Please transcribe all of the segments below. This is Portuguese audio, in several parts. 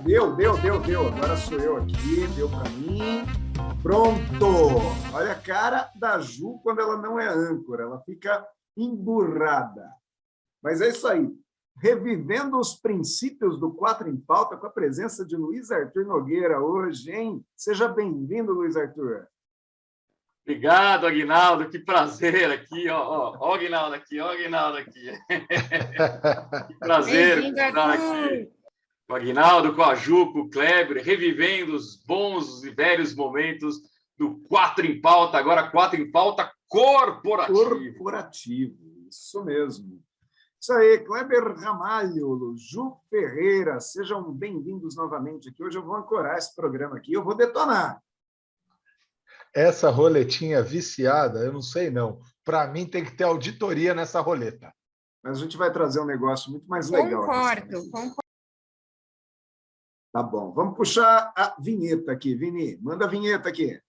Deu. Agora sou eu aqui, deu para mim. Pronto! Olha a cara da Ju quando ela não é âncora, ela fica emburrada. Mas é isso aí. Revivendo os princípios do Quatro em Pauta com a presença de Luiz Arthur Nogueira hoje, hein? Seja bem-vindo, Luiz Arthur. Obrigado, Aguinaldo, que prazer aqui, ó o Aguinaldo aqui, ó o Aguinaldo aqui. Que prazer estar aqui com o Aguinaldo, com a Ju, com o Kleber, revivendo os bons e velhos momentos do Quatro em Pauta, agora Quatro em Pauta corporativo. Isso mesmo. Isso aí, Kleber Ramalho, Ju Ferreira, sejam bem-vindos novamente aqui. Hoje eu vou ancorar esse programa aqui, eu vou detonar. Essa roletinha viciada, eu não sei não. Para mim tem que ter auditoria nessa roleta. Mas a gente vai trazer um negócio muito mais legal. Concordo. Tá bom, vamos puxar a vinheta aqui, Vini. Manda a vinheta aqui.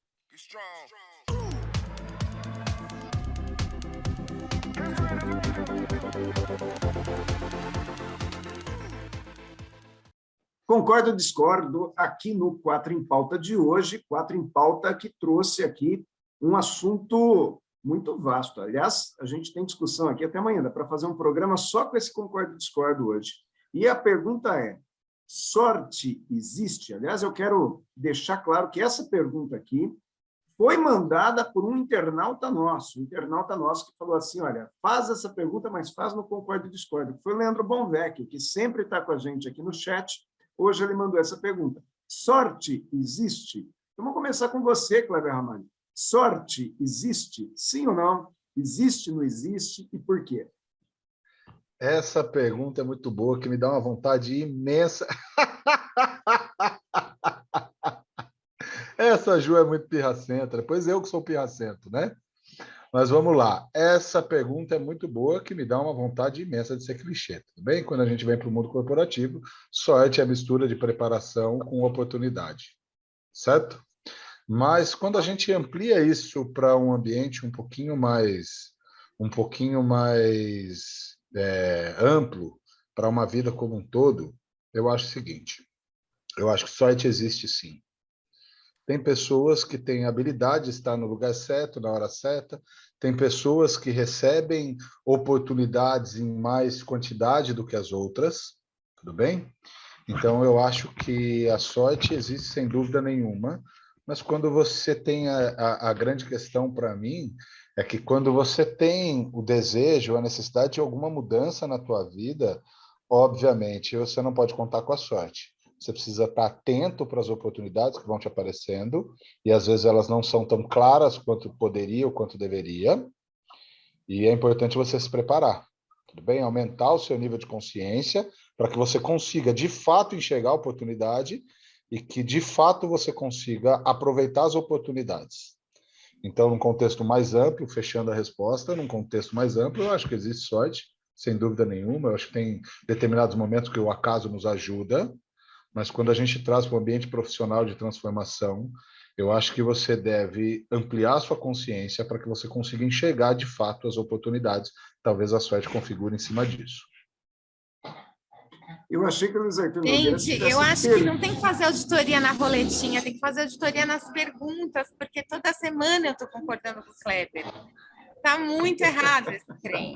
Concordo ou discordo aqui no Quatro em Pauta de hoje, Quatro em Pauta que trouxe aqui um assunto muito vasto. Aliás, a gente tem discussão aqui até amanhã, dá para fazer um programa só com esse concordo ou discordo hoje. E a pergunta é, sorte existe? Aliás, eu quero deixar claro que essa pergunta aqui foi mandada por um internauta nosso que falou assim, olha, faz essa pergunta, mas faz no concordo e discordo, que foi o Leandro Bonvecchio, que sempre está com a gente aqui no chat. Hoje ele mandou essa pergunta. Sorte existe? Então, vamos começar com você, Kleber Ramalho. Sorte existe? Sim ou não? Existe, não existe? E por quê? Essa pergunta é muito boa, que me dá uma vontade imensa. Essa Ju é muito pirracenta. Depois eu que sou pirracento, né? Mas vamos lá. Essa pergunta é muito boa, que me dá uma vontade imensa de ser clichê, tudo bem? Quando a gente vem para o mundo corporativo, sorte é a mistura de preparação com oportunidade, certo? Mas quando a gente amplia isso para um ambiente um pouquinho mais amplo, para uma vida como um todo, eu acho o seguinte, eu acho que sorte existe sim. Tem pessoas que têm habilidade de estar no lugar certo, na hora certa. Tem pessoas que recebem oportunidades em mais quantidade do que as outras. Tudo bem? Então, eu acho que a sorte existe sem dúvida nenhuma. Mas quando você tem a grande questão para mim, é que quando você tem o desejo, a necessidade de alguma mudança na tua vida, obviamente, você não pode contar com a sorte. Você precisa estar atento para as oportunidades que vão te aparecendo, e às vezes elas não são tão claras quanto poderia ou quanto deveria, e é importante você se preparar, tudo bem? Aumentar o seu nível de consciência para que você consiga, de fato, enxergar a oportunidade e que, de fato, você consiga aproveitar as oportunidades. Então, num contexto mais amplo, fechando a resposta, num contexto mais amplo, eu acho que existe sorte, sem dúvida nenhuma. Eu acho que tem determinados momentos que o acaso nos ajuda, mas quando a gente traz para o ambiente profissional de transformação, eu acho que você deve ampliar a sua consciência para que você consiga enxergar de fato as oportunidades. Talvez a sorte configure em cima disso. Eu achei que o Luiz Arthur Nogueira... Gente, eu acho que não tem que fazer auditoria na roletinha, tem que fazer auditoria nas perguntas, porque toda semana eu estou concordando com o Kleber. Está muito errado esse trem.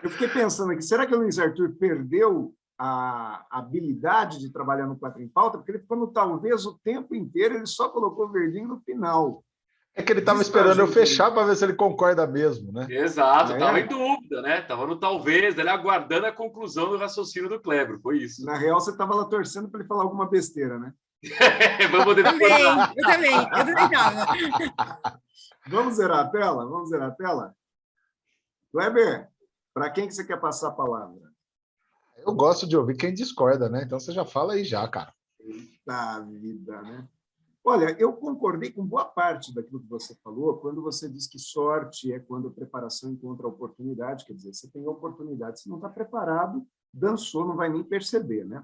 Eu fiquei pensando aqui, será que o Luiz Arthur perdeu a habilidade de trabalhar no Quatro em Pauta? Porque ele ficou no talvez o tempo inteiro, ele só colocou o verdinho no final. É que ele estava esperando eu fechar para ver se ele concorda mesmo, né? Exato, estava em dúvida, né? Estava no talvez, ele aguardando a conclusão do raciocínio do Kleber, foi isso. Na real, você estava lá torcendo para ele falar alguma besteira, né? Vamos eu também estava. Vamos zerar a tela? Vamos zerar a tela? Kleber, para quem que você quer passar a palavra? Eu gosto de ouvir quem discorda, né? Então você já fala aí já, cara. Eita vida, né? Olha, eu concordei com boa parte daquilo que você falou, quando você diz que sorte é quando a preparação encontra a oportunidade, quer dizer, você tem a oportunidade, se não está preparado, dançou, não vai nem perceber, né?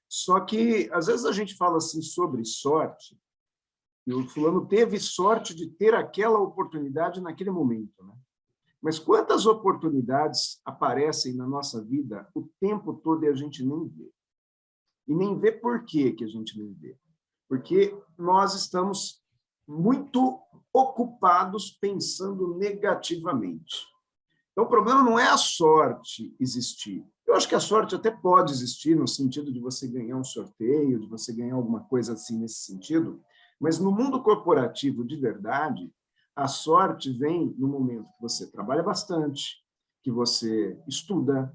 Só que, às vezes, a gente fala assim sobre sorte, e o fulano teve sorte de ter aquela oportunidade naquele momento, né? Mas quantas oportunidades aparecem na nossa vida o tempo todo e a gente nem vê? E nem vê por quê que a gente nem vê. Porque nós estamos muito ocupados pensando negativamente. Então, o problema não é a sorte existir. Eu acho que a sorte até pode existir no sentido de você ganhar um sorteio, de você ganhar alguma coisa assim nesse sentido, mas no mundo corporativo de verdade, a sorte vem no momento que você trabalha bastante, que você estuda,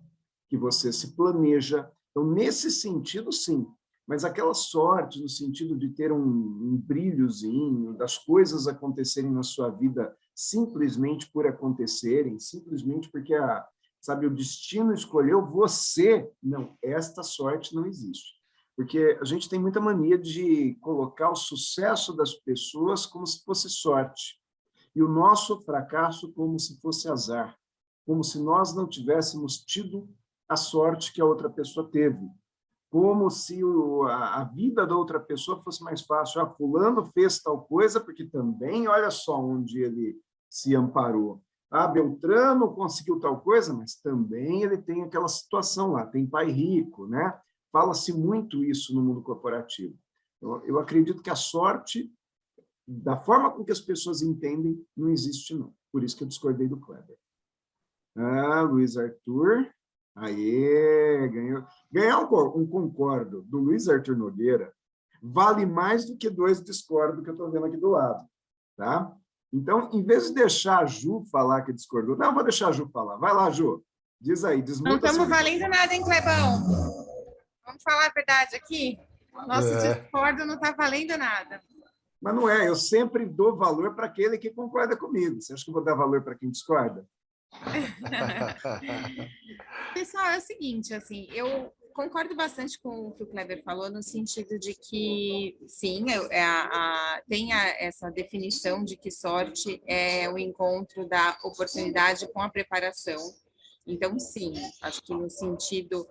que você se planeja. Então, nesse sentido, sim. Mas aquela sorte, no sentido de ter um brilhozinho, das coisas acontecerem na sua vida simplesmente por acontecerem, simplesmente porque sabe, o destino escolheu você, não, esta sorte não existe. Porque a gente tem muita mania de colocar o sucesso das pessoas como se fosse sorte, e o nosso fracasso como se fosse azar, como se nós não tivéssemos tido a sorte que a outra pessoa teve, como se a vida da outra pessoa fosse mais fácil. Fulano fez tal coisa, porque também, olha só onde ele se amparou. Beltrano conseguiu tal coisa, mas também ele tem aquela situação lá, tem pai rico, né? Fala-se muito isso no mundo corporativo. Eu acredito que a sorte, da forma com que as pessoas entendem, não existe, não. Por isso que eu discordei do Kleber. Luiz Arthur. Aê, ganhou. Ganhar um concordo do Luiz Arthur Nogueira vale mais do que 2 discordo que eu estou vendo aqui do lado. Tá? Então, em vez de deixar a Ju falar que discordou, não, vou deixar a Ju falar. Vai lá, Ju. Diz aí, desmuta. Não estamos valendo nada, hein, Clebão? Vamos falar a verdade aqui? Nosso discordo não está valendo nada. Mas não é, eu sempre dou valor para aquele que concorda comigo. Você acha que eu vou dar valor para quem discorda? Pessoal, é o seguinte, assim, eu concordo bastante com o que o Kleber falou, no sentido de que, sim, tem essa definição de que sorte é o encontro da oportunidade com a preparação. Então, sim, acho que no sentido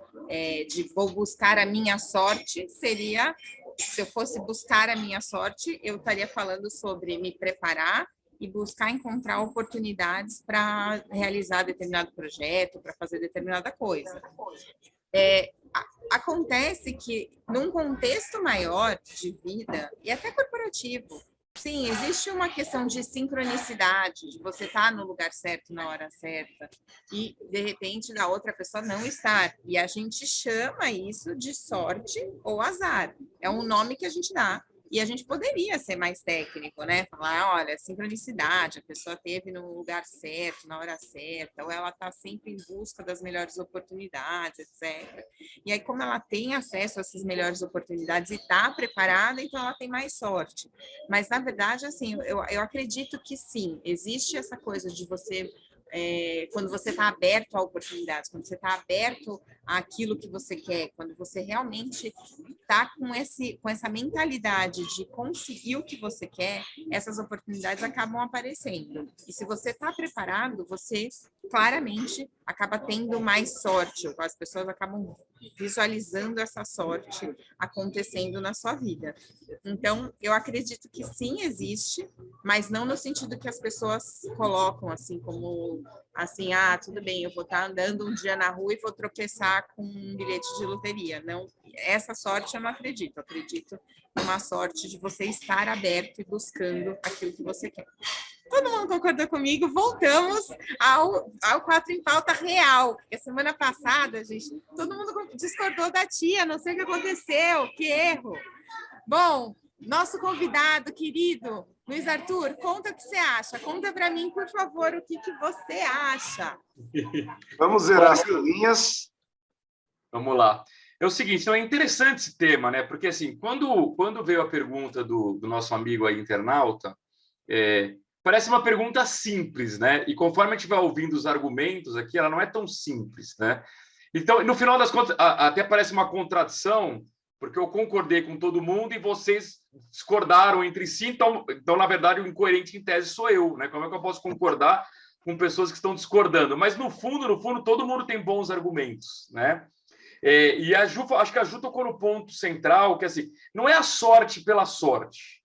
de vou buscar a minha sorte, seria, se eu fosse buscar a minha sorte, eu estaria falando sobre me preparar e buscar encontrar oportunidades para realizar determinado projeto, para fazer determinada coisa. Acontece que, num contexto maior de vida, e até corporativo, sim, existe uma questão de sincronicidade, de você estar no lugar certo, na hora certa, e, de repente, da outra pessoa não estar. E a gente chama isso de sorte ou azar. É um nome que a gente dá. E a gente poderia ser mais técnico, né? Falar, olha, sincronicidade, a pessoa esteve no lugar certo, na hora certa, ou ela está sempre em busca das melhores oportunidades, etc. E aí, como ela tem acesso a essas melhores oportunidades e está preparada, então ela tem mais sorte. Mas, na verdade, assim, eu acredito que sim, existe essa coisa de você... quando você está aberto a oportunidades, quando você está aberto àquilo que você quer, quando você realmente está com essa mentalidade de conseguir o que você quer, essas oportunidades acabam aparecendo. E se você está preparado, você claramente acaba tendo mais sorte, as pessoas acabam visualizando essa sorte acontecendo na sua vida. Então, eu acredito que sim, existe, mas não no sentido que as pessoas colocam, assim, como, assim, tudo bem, eu vou estar andando um dia na rua e vou tropeçar com um bilhete de loteria. Não, essa sorte eu não acredito. Eu acredito numa sorte de você estar aberto e buscando aquilo que você quer. Todo mundo concordou comigo? Voltamos ao 4 em Pauta real. Porque a semana passada, gente, todo mundo discordou da tia, não sei o que aconteceu, que erro. Bom, nosso convidado querido, Luiz Arthur, conta o que você acha. Conta para mim, por favor, o que você acha. Vamos zerar as linhas. Vamos lá. É o seguinte, é interessante esse tema, né? Porque, assim, quando veio a pergunta do nosso amigo aí, internauta, parece uma pergunta simples, né? E conforme a gente vai ouvindo os argumentos aqui, ela não é tão simples, né? Então, no final das contas, até parece uma contradição, porque eu concordei com todo mundo e vocês discordaram entre si, então na verdade, o incoerente em tese sou eu, né? Como é que eu posso concordar com pessoas que estão discordando? Mas, no fundo, todo mundo tem bons argumentos, né? E acho que a Ju tocou no ponto central, que assim, não é a sorte pela sorte,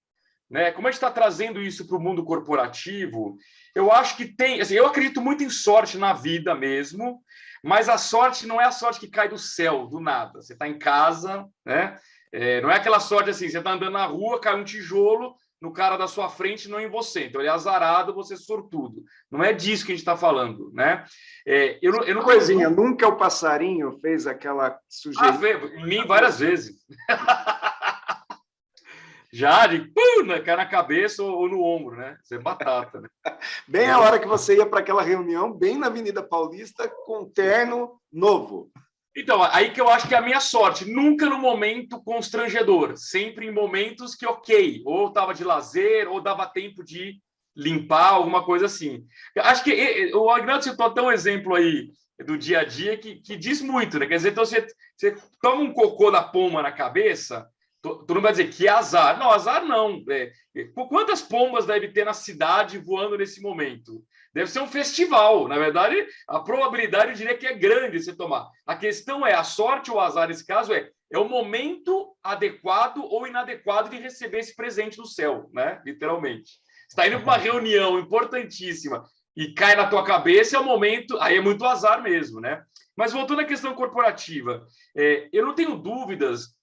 né? Como a gente está trazendo isso para o mundo corporativo, eu acho que tem... Assim, eu acredito muito em sorte na vida mesmo, mas a sorte não é a sorte que cai do céu, do nada. Você está em casa, né? Não é aquela sorte assim, você está andando na rua, cai um tijolo no cara da sua frente, não em você. Então, ele é azarado, você é sortudo. Não é disso que a gente está falando, né? Eu não Coisinha, nunca o passarinho fez aquela sugestão? Em mim várias vezes. Já de cai na cabeça ou no ombro, né? Isso é batata, né? Bem a hora que você ia para aquela reunião, bem na Avenida Paulista, com terno novo. Então, aí que eu acho que é a minha sorte. Nunca no momento constrangedor. Sempre em momentos que, ok, ou estava de lazer, ou dava tempo de limpar, alguma coisa assim. Acho que o Agnaldo citou até um exemplo aí do dia a dia que diz muito, né? Quer dizer, então você toma um cocô da pomba na cabeça, tu não vai dizer que azar. Não, azar não. Quantas pombas deve ter na cidade voando nesse momento? Deve ser um festival. Na verdade, a probabilidade, eu diria que é grande você tomar. A questão é, a sorte ou o azar, nesse caso, é o momento adequado ou inadequado de receber esse presente do céu, né? Literalmente. Você está indo para uma reunião importantíssima e cai na tua cabeça, é o momento... Aí é muito azar mesmo, né? Mas voltando à questão corporativa, eu não tenho dúvidas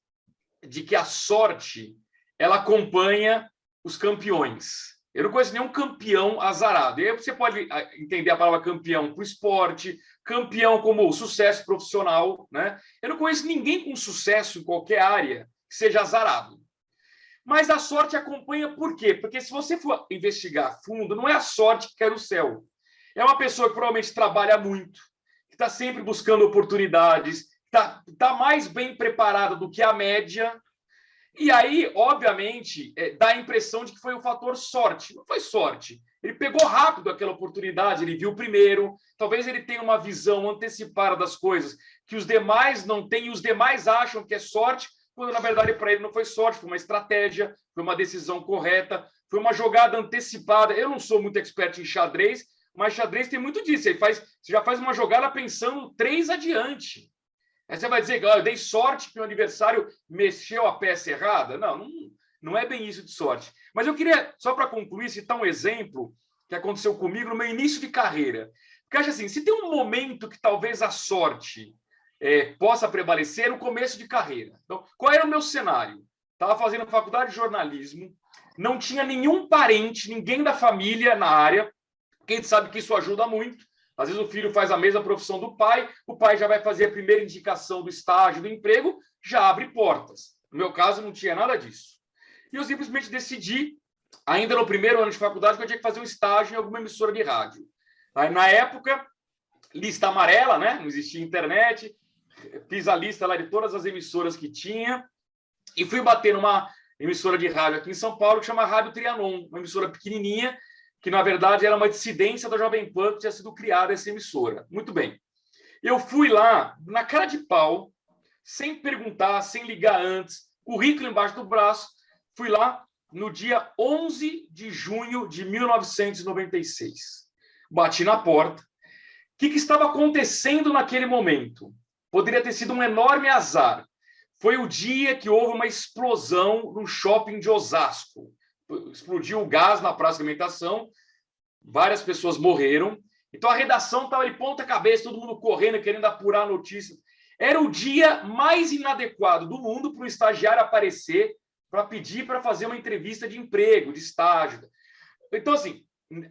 de que a sorte ela acompanha os campeões. Eu não conheço nenhum campeão azarado. E aí você pode entender a palavra campeão para o esporte, campeão como sucesso profissional, né? Eu não conheço ninguém com sucesso em qualquer área que seja azarado. Mas a sorte acompanha por quê? Porque se você for investigar a fundo, não é a sorte que cai no céu. É uma pessoa que provavelmente trabalha muito, que está sempre buscando oportunidades, está mais bem preparada do que a média. E aí, obviamente, dá a impressão de que foi um fator sorte. Não foi sorte. Ele pegou rápido aquela oportunidade, ele viu primeiro. Talvez ele tenha uma visão antecipada das coisas que os demais não têm, e os demais acham que é sorte, quando, na verdade, para ele não foi sorte, foi uma estratégia, foi uma decisão correta, foi uma jogada antecipada. Eu não sou muito expert em xadrez, mas xadrez tem muito disso. Você já faz uma jogada pensando 3 adiante. Aí você vai dizer que eu dei sorte que o adversário mexeu a peça errada? Não é bem isso de sorte. Mas eu queria, só para concluir, citar um exemplo que aconteceu comigo no meu início de carreira. Porque eu acho assim, se tem um momento que talvez a sorte possa prevalecer, no começo de carreira. Então, qual era o meu cenário? Estava fazendo faculdade de jornalismo, não tinha nenhum parente, ninguém da família na área, porque a gente sabe que isso ajuda muito. Às vezes o filho faz a mesma profissão do pai, o pai já vai fazer a primeira indicação do estágio, do emprego, já abre portas. No meu caso, não tinha nada disso. E eu simplesmente decidi, ainda no primeiro ano de faculdade, que eu tinha que fazer um estágio em alguma emissora de rádio. Aí, na época, lista amarela, né? Não existia internet, fiz a lista lá de todas as emissoras que tinha e fui bater numa emissora de rádio aqui em São Paulo que chama Rádio Trianon, uma emissora pequenininha, que, na verdade, era uma dissidência da Jovem Pan que tinha sido criada essa emissora. Muito bem. Eu fui lá, na cara de pau, sem perguntar, sem ligar antes, currículo embaixo do braço, fui lá no dia 11 de junho de 1996. Bati na porta. O que estava acontecendo naquele momento? Poderia ter sido um enorme azar. Foi o dia que houve uma explosão no shopping de Osasco. Explodiu o gás na praça de alimentação, várias pessoas morreram. Então a redação estava de ponta cabeça, todo mundo correndo, querendo apurar a notícia. Era o dia mais inadequado do mundo para o estagiário aparecer para pedir para fazer uma entrevista de emprego, de estágio. Então, assim,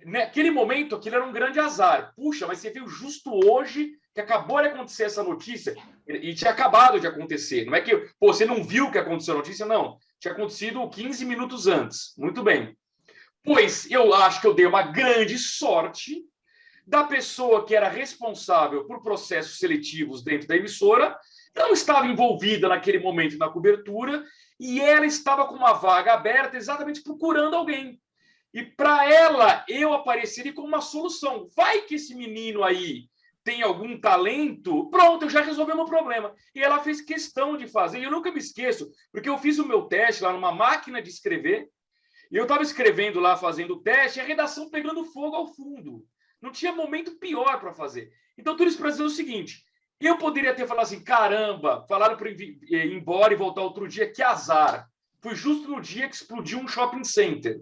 naquele momento, aquilo era um grande azar. Puxa, mas você viu justo hoje que acabou de acontecer essa notícia e tinha acabado de acontecer. Não é que você não viu o que aconteceu na notícia, não. Tinha acontecido 15 minutos antes. Muito bem. Pois eu acho que eu dei uma grande sorte da pessoa que era responsável por processos seletivos dentro da emissora, não estava envolvida naquele momento na cobertura e ela estava com uma vaga aberta exatamente procurando alguém. E para ela, eu apareceria como uma solução. Vai que esse menino aí tem algum talento, pronto, eu já resolvi o meu problema. E ela fez questão de fazer, e eu nunca me esqueço, porque eu fiz o meu teste lá numa máquina de escrever, e eu estava escrevendo lá, fazendo o teste, e a redação pegando fogo ao fundo. Não tinha momento pior para fazer. Então, tudo isso para dizer o seguinte, eu poderia ter falado assim, caramba, falaram para ir embora e voltar outro dia, que azar. fui justo no dia que explodiu um shopping center.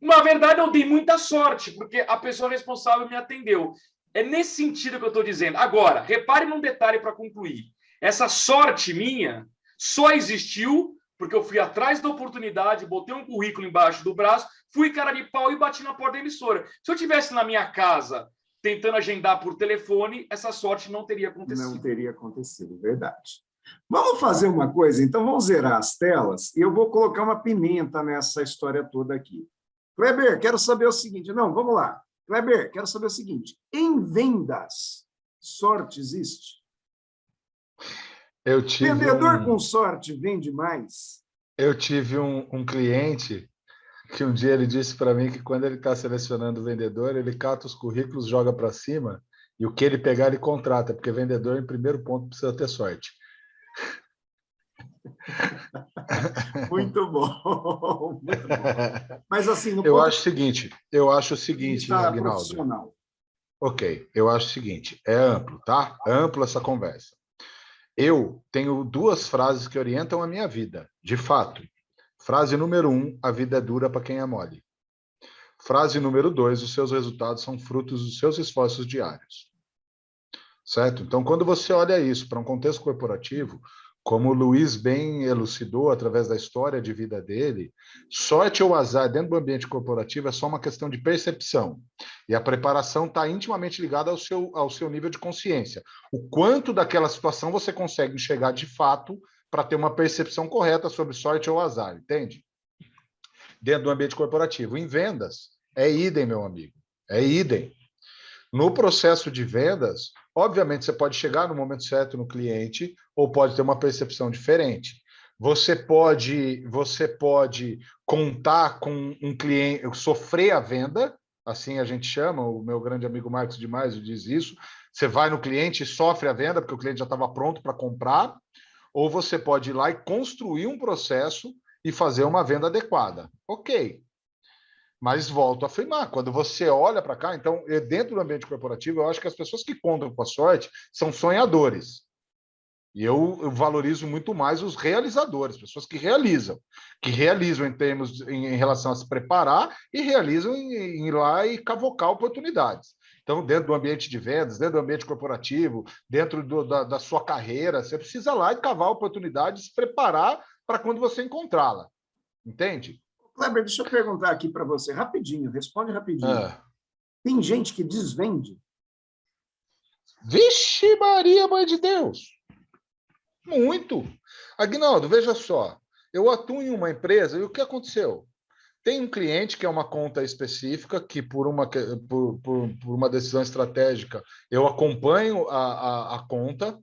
Na verdade, eu dei muita sorte, porque a pessoa responsável me atendeu. É nesse sentido que eu estou dizendo. Agora, repare num detalhe para concluir. Essa sorte minha só existiu porque eu fui atrás da oportunidade, botei um currículo embaixo do braço, fui cara de pau e bati na porta da emissora. Se eu estivesse na minha casa tentando agendar por telefone, essa sorte não teria acontecido. Não teria acontecido, verdade. Vamos fazer uma coisa, então vamos zerar as telas e eu vou colocar uma pimenta nessa história toda aqui. Kleber, quero saber o seguinte. Não, vamos lá. Kleber, quero saber o seguinte. Em vendas, sorte existe? Vendedor com sorte vende mais? Eu tive um cliente que um dia ele disse para mim que quando ele está selecionando o vendedor, ele cata os currículos, joga para cima e o que ele pegar, ele contrata, porque vendedor, em primeiro ponto, precisa ter sorte. Muito bom, muito bom. Mas assim, no eu acho o seguinte, Aguinaldo. Profissional. Ok, eu acho o seguinte, é amplo, tá? É amplo essa conversa. Eu tenho 2 frases que orientam a minha vida, de fato. Frase número 1, a vida é dura para quem é mole. Frase número 2, os seus resultados são frutos dos seus esforços diários. Certo? Então, quando você olha isso para um contexto corporativo, como o Luiz bem elucidou através da história de vida dele, sorte ou azar dentro do ambiente corporativo é só uma questão de percepção. E a preparação está intimamente ligada ao seu nível de consciência. O quanto daquela situação você consegue enxergar de fato para ter uma percepção correta sobre sorte ou azar, entende? Dentro do ambiente corporativo. Em vendas, é idem, meu amigo. É idem. No processo de vendas, obviamente, você pode chegar no momento certo no cliente ou pode ter uma percepção diferente. Você pode contar com um cliente, sofrer a venda, assim a gente chama, o meu grande amigo Marcos de Maio diz isso. Você vai no cliente e sofre a venda porque o cliente já estava pronto para comprar, ou você pode ir lá e construir um processo e fazer uma venda adequada. Ok. Mas volto a afirmar, quando você olha para cá, então, dentro do ambiente corporativo, eu acho que as pessoas que contam com a sorte são sonhadores. E eu valorizo muito mais os realizadores, pessoas que realizam em relação a se preparar e realizam em ir lá e cavocar oportunidades. Então, dentro do ambiente de vendas, dentro do ambiente corporativo, dentro da sua carreira, você precisa lá e cavar oportunidades, se preparar para quando você encontrá-la. Entende? Kleber, deixa eu perguntar aqui para você, rapidinho, responde rapidinho. Tem gente que desvende? Vixe Maria, mãe de Deus! Muito! Aguinaldo, veja só, eu atuo em uma empresa e o que aconteceu? Tem um cliente que é uma conta específica, que por uma decisão estratégica eu acompanho a conta,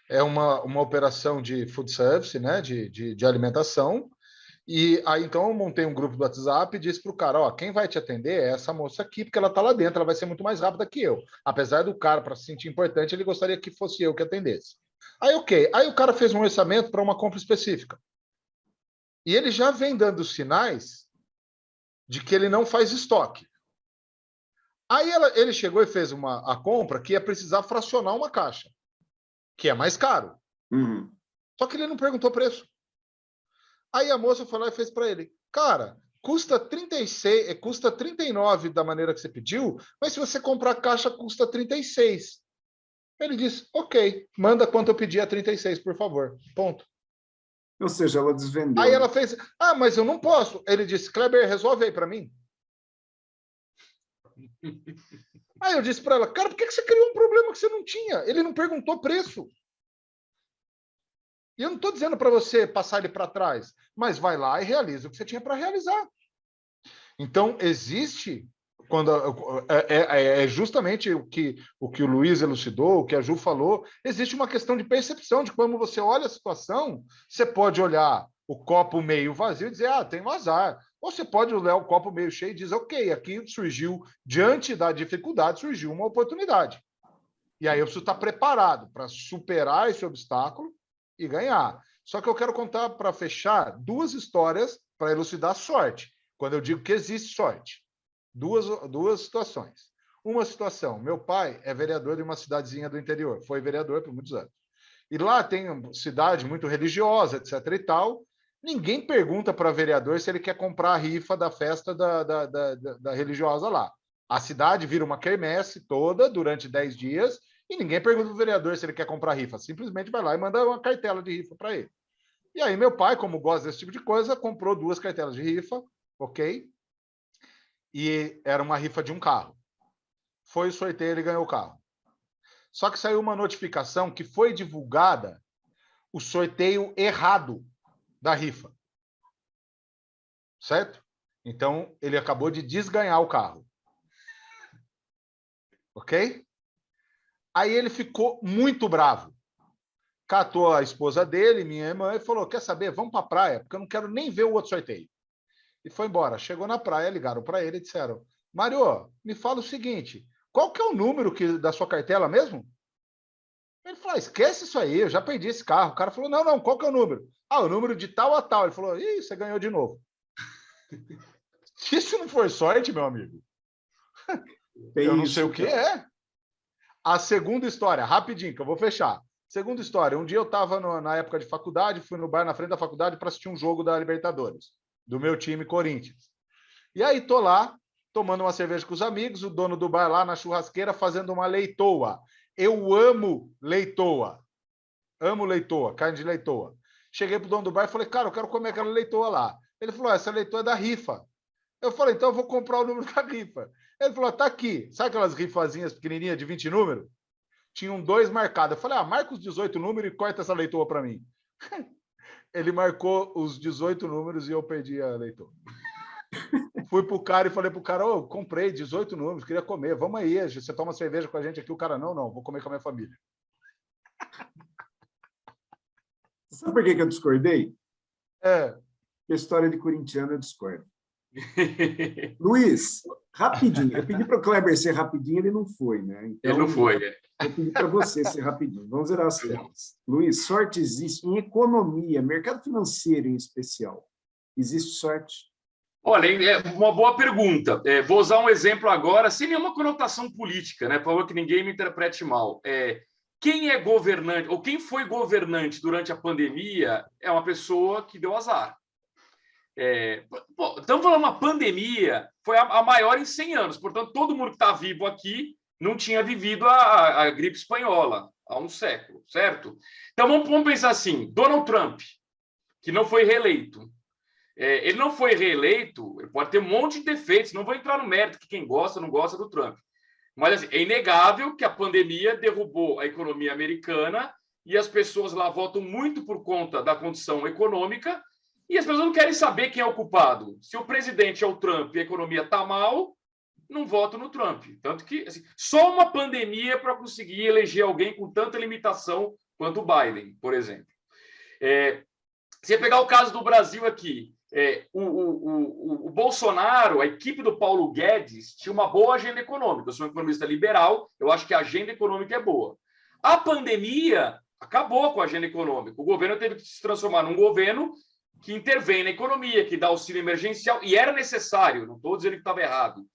é uma operação de food service, né, de alimentação. E aí, então, eu montei um grupo do WhatsApp e disse para o cara, ó, quem vai te atender é essa moça aqui, porque ela está lá dentro, ela vai ser muito mais rápida que eu. Apesar do cara, para se sentir importante, ele gostaria que fosse eu que atendesse. Aí, ok. Aí o cara fez um orçamento para uma compra específica. E ele já vem dando sinais de que ele não faz estoque. Aí ele chegou e fez a compra que ia precisar fracionar uma caixa, que é mais caro. Uhum. Só que ele não perguntou preço. Aí a moça foi lá e fez para ele. Cara, custa 36, custa 39 da maneira que você pediu, mas se você comprar a caixa, custa 36. Ele disse, ok, manda quanto eu pedi a 36, por favor. Ponto. Ou seja, ela desvendeu. Aí ela fez, mas eu não posso. Ele disse, Kleber, resolve aí para mim. Aí eu disse para ela, cara, por que você criou um problema que você não tinha? Ele não perguntou preço. E eu não estou dizendo para você passar ele para trás, mas vai lá e realiza o que você tinha para realizar. Então, existe, justamente o que o Luiz elucidou, o que a Ju falou, existe uma questão de percepção, de como você olha a situação, você pode olhar o copo meio vazio e dizer, tem um azar. Ou você pode olhar o copo meio cheio e dizer, ok, aqui surgiu, diante da dificuldade, surgiu uma oportunidade. E aí eu preciso estar preparado para superar esse obstáculo e ganhar. Só que eu quero contar, para fechar, 2 histórias para elucidar a sorte. Quando eu digo que existe sorte. Duas situações. Uma situação, meu pai é vereador de uma cidadezinha do interior, foi vereador por muitos anos. E lá tem uma cidade muito religiosa, etc. e tal, Ninguém pergunta para vereador se ele quer comprar a rifa da festa da religiosa lá. A cidade vira uma quermesse toda durante 10 dias e ninguém pergunta para o vereador se ele quer comprar rifa. Simplesmente vai lá e manda uma cartela de rifa para ele. E aí meu pai, como gosta desse tipo de coisa, comprou 2 cartelas de rifa, ok? E era uma rifa de um carro. Foi o sorteio, ele ganhou o carro. Só que saiu uma notificação que foi divulgada o sorteio errado da rifa. Certo? Então, ele acabou de desganhar o carro. Ok? Aí ele ficou muito bravo. Catou a esposa dele, minha irmã, e falou, quer saber, vamos para a praia, porque eu não quero nem ver o outro sorteio. E foi embora. Chegou na praia, ligaram para ele e disseram, Mário, me fala o seguinte, qual que é o número da sua cartela mesmo? Ele falou, esquece isso aí, eu já perdi esse carro. O cara falou, não, qual que é o número? O número de tal a tal. Ele falou, ih, você ganhou de novo. Se isso não for sorte, meu amigo, eu não sei o que é. A segunda história, rapidinho, que eu vou fechar. Segunda história, um dia eu estava na época de faculdade, fui no bar na frente da faculdade para assistir um jogo da Libertadores, do meu time Corinthians. E aí tô lá, tomando uma cerveja com os amigos, o dono do bar lá na churrasqueira fazendo uma leitoa. Eu amo leitoa. Amo leitoa, carne de leitoa. Cheguei pro dono do bar e falei, cara, eu quero comer aquela leitoa lá. Ele falou, essa leitoa é da rifa. Eu falei, então eu vou comprar o número da rifa. Ele falou, tá aqui. Sabe aquelas rifazinhas pequenininhas de 20 números? Tinham 2 marcados. Eu falei, marca os 18 números e corta essa leitoa para mim. Ele marcou os 18 números e eu perdi a leitoa. Fui pro cara e falei pro cara, comprei 18 números, queria comer, vamos aí, você toma cerveja com a gente aqui? O cara, não, vou comer com a minha família. Sabe por que eu discordei? A história de corintiano eu discordo. Luiz, rapidinho. Eu pedi para o Kleber ser rapidinho, ele não foi, né? Então, ele não foi. Eu pedi para você ser rapidinho. Vamos zerar as telas. Luiz, sorte existe em economia, mercado financeiro em especial. Existe sorte? Olha, é uma boa pergunta. Vou usar um exemplo agora, sem nenhuma conotação política, né? Por favor, que ninguém me interprete mal. Quem é governante, ou quem foi governante durante a pandemia, é uma pessoa que deu azar. Estamos falando uma pandemia, foi a maior em 100 anos, portanto, todo mundo que está vivo aqui não tinha vivido a gripe espanhola há um século, certo? Então, vamos pensar assim, Donald Trump, que não foi reeleito, ele não foi reeleito, ele pode ter um monte de defeitos, não vou entrar no mérito que quem gosta, não gosta do Trump, mas assim, é inegável que a pandemia derrubou a economia americana e as pessoas lá votam muito por conta da condição econômica e as pessoas não querem saber quem é o culpado. Se o presidente é o Trump e a economia está mal, não voto no Trump. Tanto que assim, só uma pandemia para conseguir eleger alguém com tanta limitação quanto o Biden, por exemplo. Se pegar o caso do Brasil aqui, o Bolsonaro, a equipe do Paulo Guedes, tinha uma boa agenda econômica. Eu sou um economista liberal, eu acho que a agenda econômica é boa. A pandemia acabou com a agenda econômica. O governo teve que se transformar num governo que intervém na economia, que dá auxílio emergencial, e era necessário, não estou dizendo que estava errado.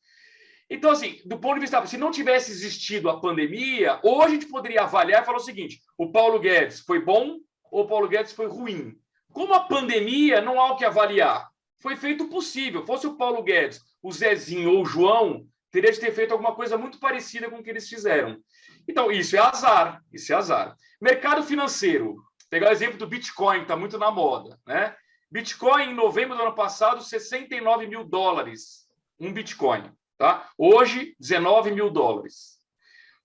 Então, assim, do ponto de vista, se não tivesse existido a pandemia, hoje a gente poderia avaliar e falar o seguinte, o Paulo Guedes foi bom ou o Paulo Guedes foi ruim? Como a pandemia, não há o que avaliar. Foi feito o possível. Fosse o Paulo Guedes, o Zezinho ou o João, teria de ter feito alguma coisa muito parecida com o que eles fizeram. Então, isso é azar. Isso é azar. Mercado financeiro. Pegar o exemplo do Bitcoin, que está muito na moda, né? Bitcoin, em novembro do ano passado, 69 mil dólares. Um Bitcoin. Tá? Hoje, 19 mil dólares.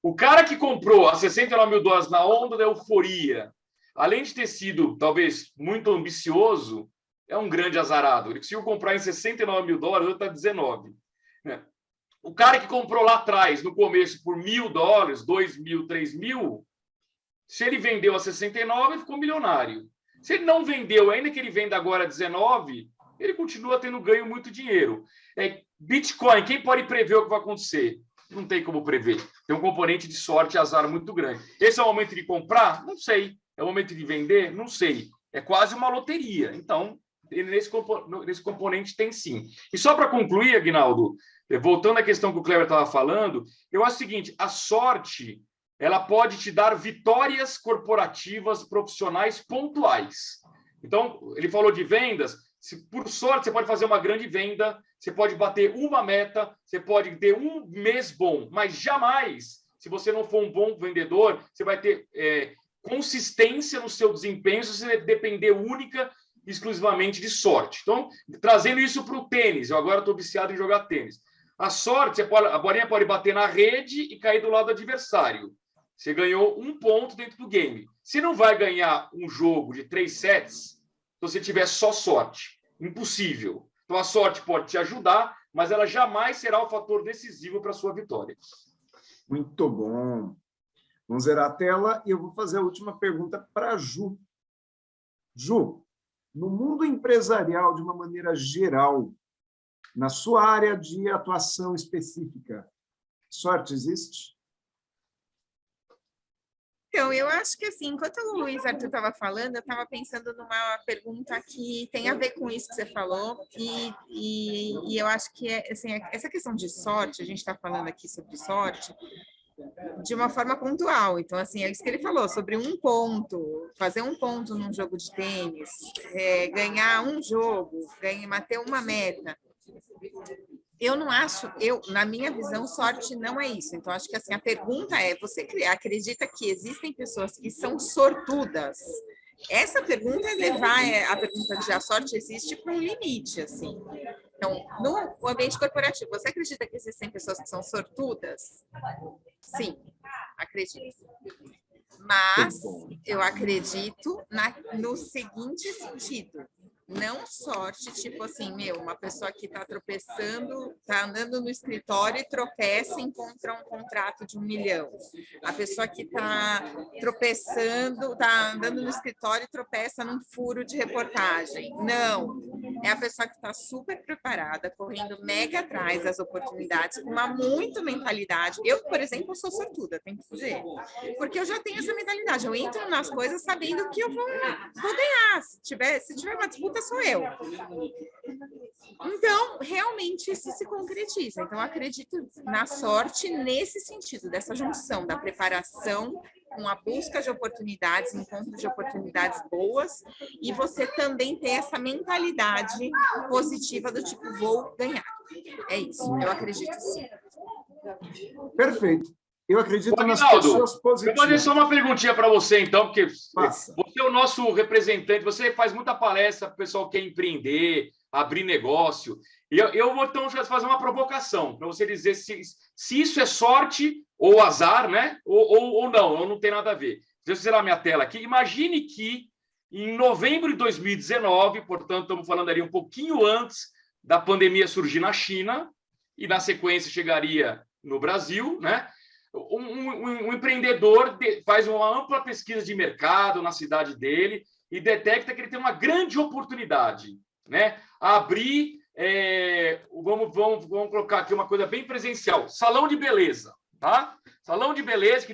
O cara que comprou a 69 mil dólares na onda da euforia, além de ter sido, talvez, muito ambicioso, é um grande azarado. Ele conseguiu comprar em 69 mil dólares, hoje está 19. O cara que comprou lá atrás, no começo, por 1.000 dólares, 2.000, 3.000, se ele vendeu a 69, ele ficou milionário. Se ele não vendeu, ainda que ele venda agora a 19, ele continua tendo ganho muito dinheiro. Bitcoin, quem pode prever o que vai acontecer? Não tem como prever. Tem um componente de sorte e azar muito grande. Esse é o momento de comprar? Não sei. É o momento de vender? Não sei. É quase uma loteria. Então, nesse componente tem sim. E só para concluir, Aguinaldo, voltando à questão que o Kleber estava falando, eu acho o seguinte, a sorte ela pode te dar vitórias corporativas profissionais pontuais. Então, ele falou de vendas. Por sorte, você pode fazer uma grande venda, você pode bater uma meta, você pode ter um mês bom, mas jamais, se você não for um bom vendedor, você vai ter consistência no seu desempenho se você depender única e exclusivamente de sorte. Então, trazendo isso para o tênis, eu agora estou viciado em jogar tênis. A sorte, a bolinha pode bater na rede e cair do lado do adversário. Você ganhou um ponto dentro do game. Se não vai ganhar um jogo de 3 sets, se você tiver só sorte. Impossível. Então, a sorte pode te ajudar, mas ela jamais será o fator decisivo para a sua vitória. Muito bom. Vamos zerar a tela e eu vou fazer a última pergunta para a Ju. Ju, no mundo empresarial, de uma maneira geral, na sua área de atuação específica, sorte existe? Então, eu acho que, assim, enquanto o Luiz Arthur estava falando, eu estava pensando numa pergunta que tem a ver com isso que você falou, e eu acho que, assim, essa questão de sorte, a gente está falando aqui sobre sorte, de uma forma pontual. Então, assim, é isso que ele falou, sobre um ponto, fazer um ponto num jogo de tênis, ganhar um jogo, bater uma meta. Eu não acho, na minha visão, sorte não é isso. Então, acho que assim, a pergunta é, você acredita que existem pessoas que são sortudas? Essa pergunta é levar a pergunta de a sorte existe para um limite, assim. Então, no ambiente corporativo, você acredita que existem pessoas que são sortudas? Sim, acredito. Mas eu acredito no seguinte sentido. Não sorte, tipo assim, uma pessoa que está tropeçando, está andando no escritório e tropeça e encontra um contrato de 1 milhão. A pessoa que está tropeçando, está andando no escritório e tropeça num furo de reportagem. Não. É a pessoa que está super preparada, correndo mega atrás das oportunidades, com uma muita mentalidade. Eu, por exemplo, sou sortuda, tenho que dizer. Porque eu já tenho essa mentalidade. Eu entro nas coisas sabendo que eu vou ganhar. Se tiver uma disputa, sou eu. Então, realmente, isso se concretiza. Então, eu acredito na sorte nesse sentido, dessa junção da preparação com a busca de oportunidades, encontro de oportunidades boas, e você também ter essa mentalidade positiva do tipo, vou ganhar. É isso, eu acredito sim. Perfeito. Eu acredito nas pessoas positivas. Eu vou fazer só uma perguntinha para você, então, porque você é o nosso representante, você faz muita palestra para o pessoal que quer empreender, abrir negócio. E eu vou, então, fazer uma provocação para você dizer se isso é sorte ou azar, né? Ou não tem nada a ver. Deixa eu zerar minha tela aqui. Imagine que em novembro de 2019, portanto, estamos falando ali um pouquinho antes da pandemia surgir na China, e na sequência chegaria no Brasil, né? Um empreendedor faz uma ampla pesquisa de mercado na cidade dele e detecta que ele tem uma grande oportunidade, né? Abrir, vamos colocar aqui uma coisa bem presencial, salão de beleza, tá? Salão de beleza,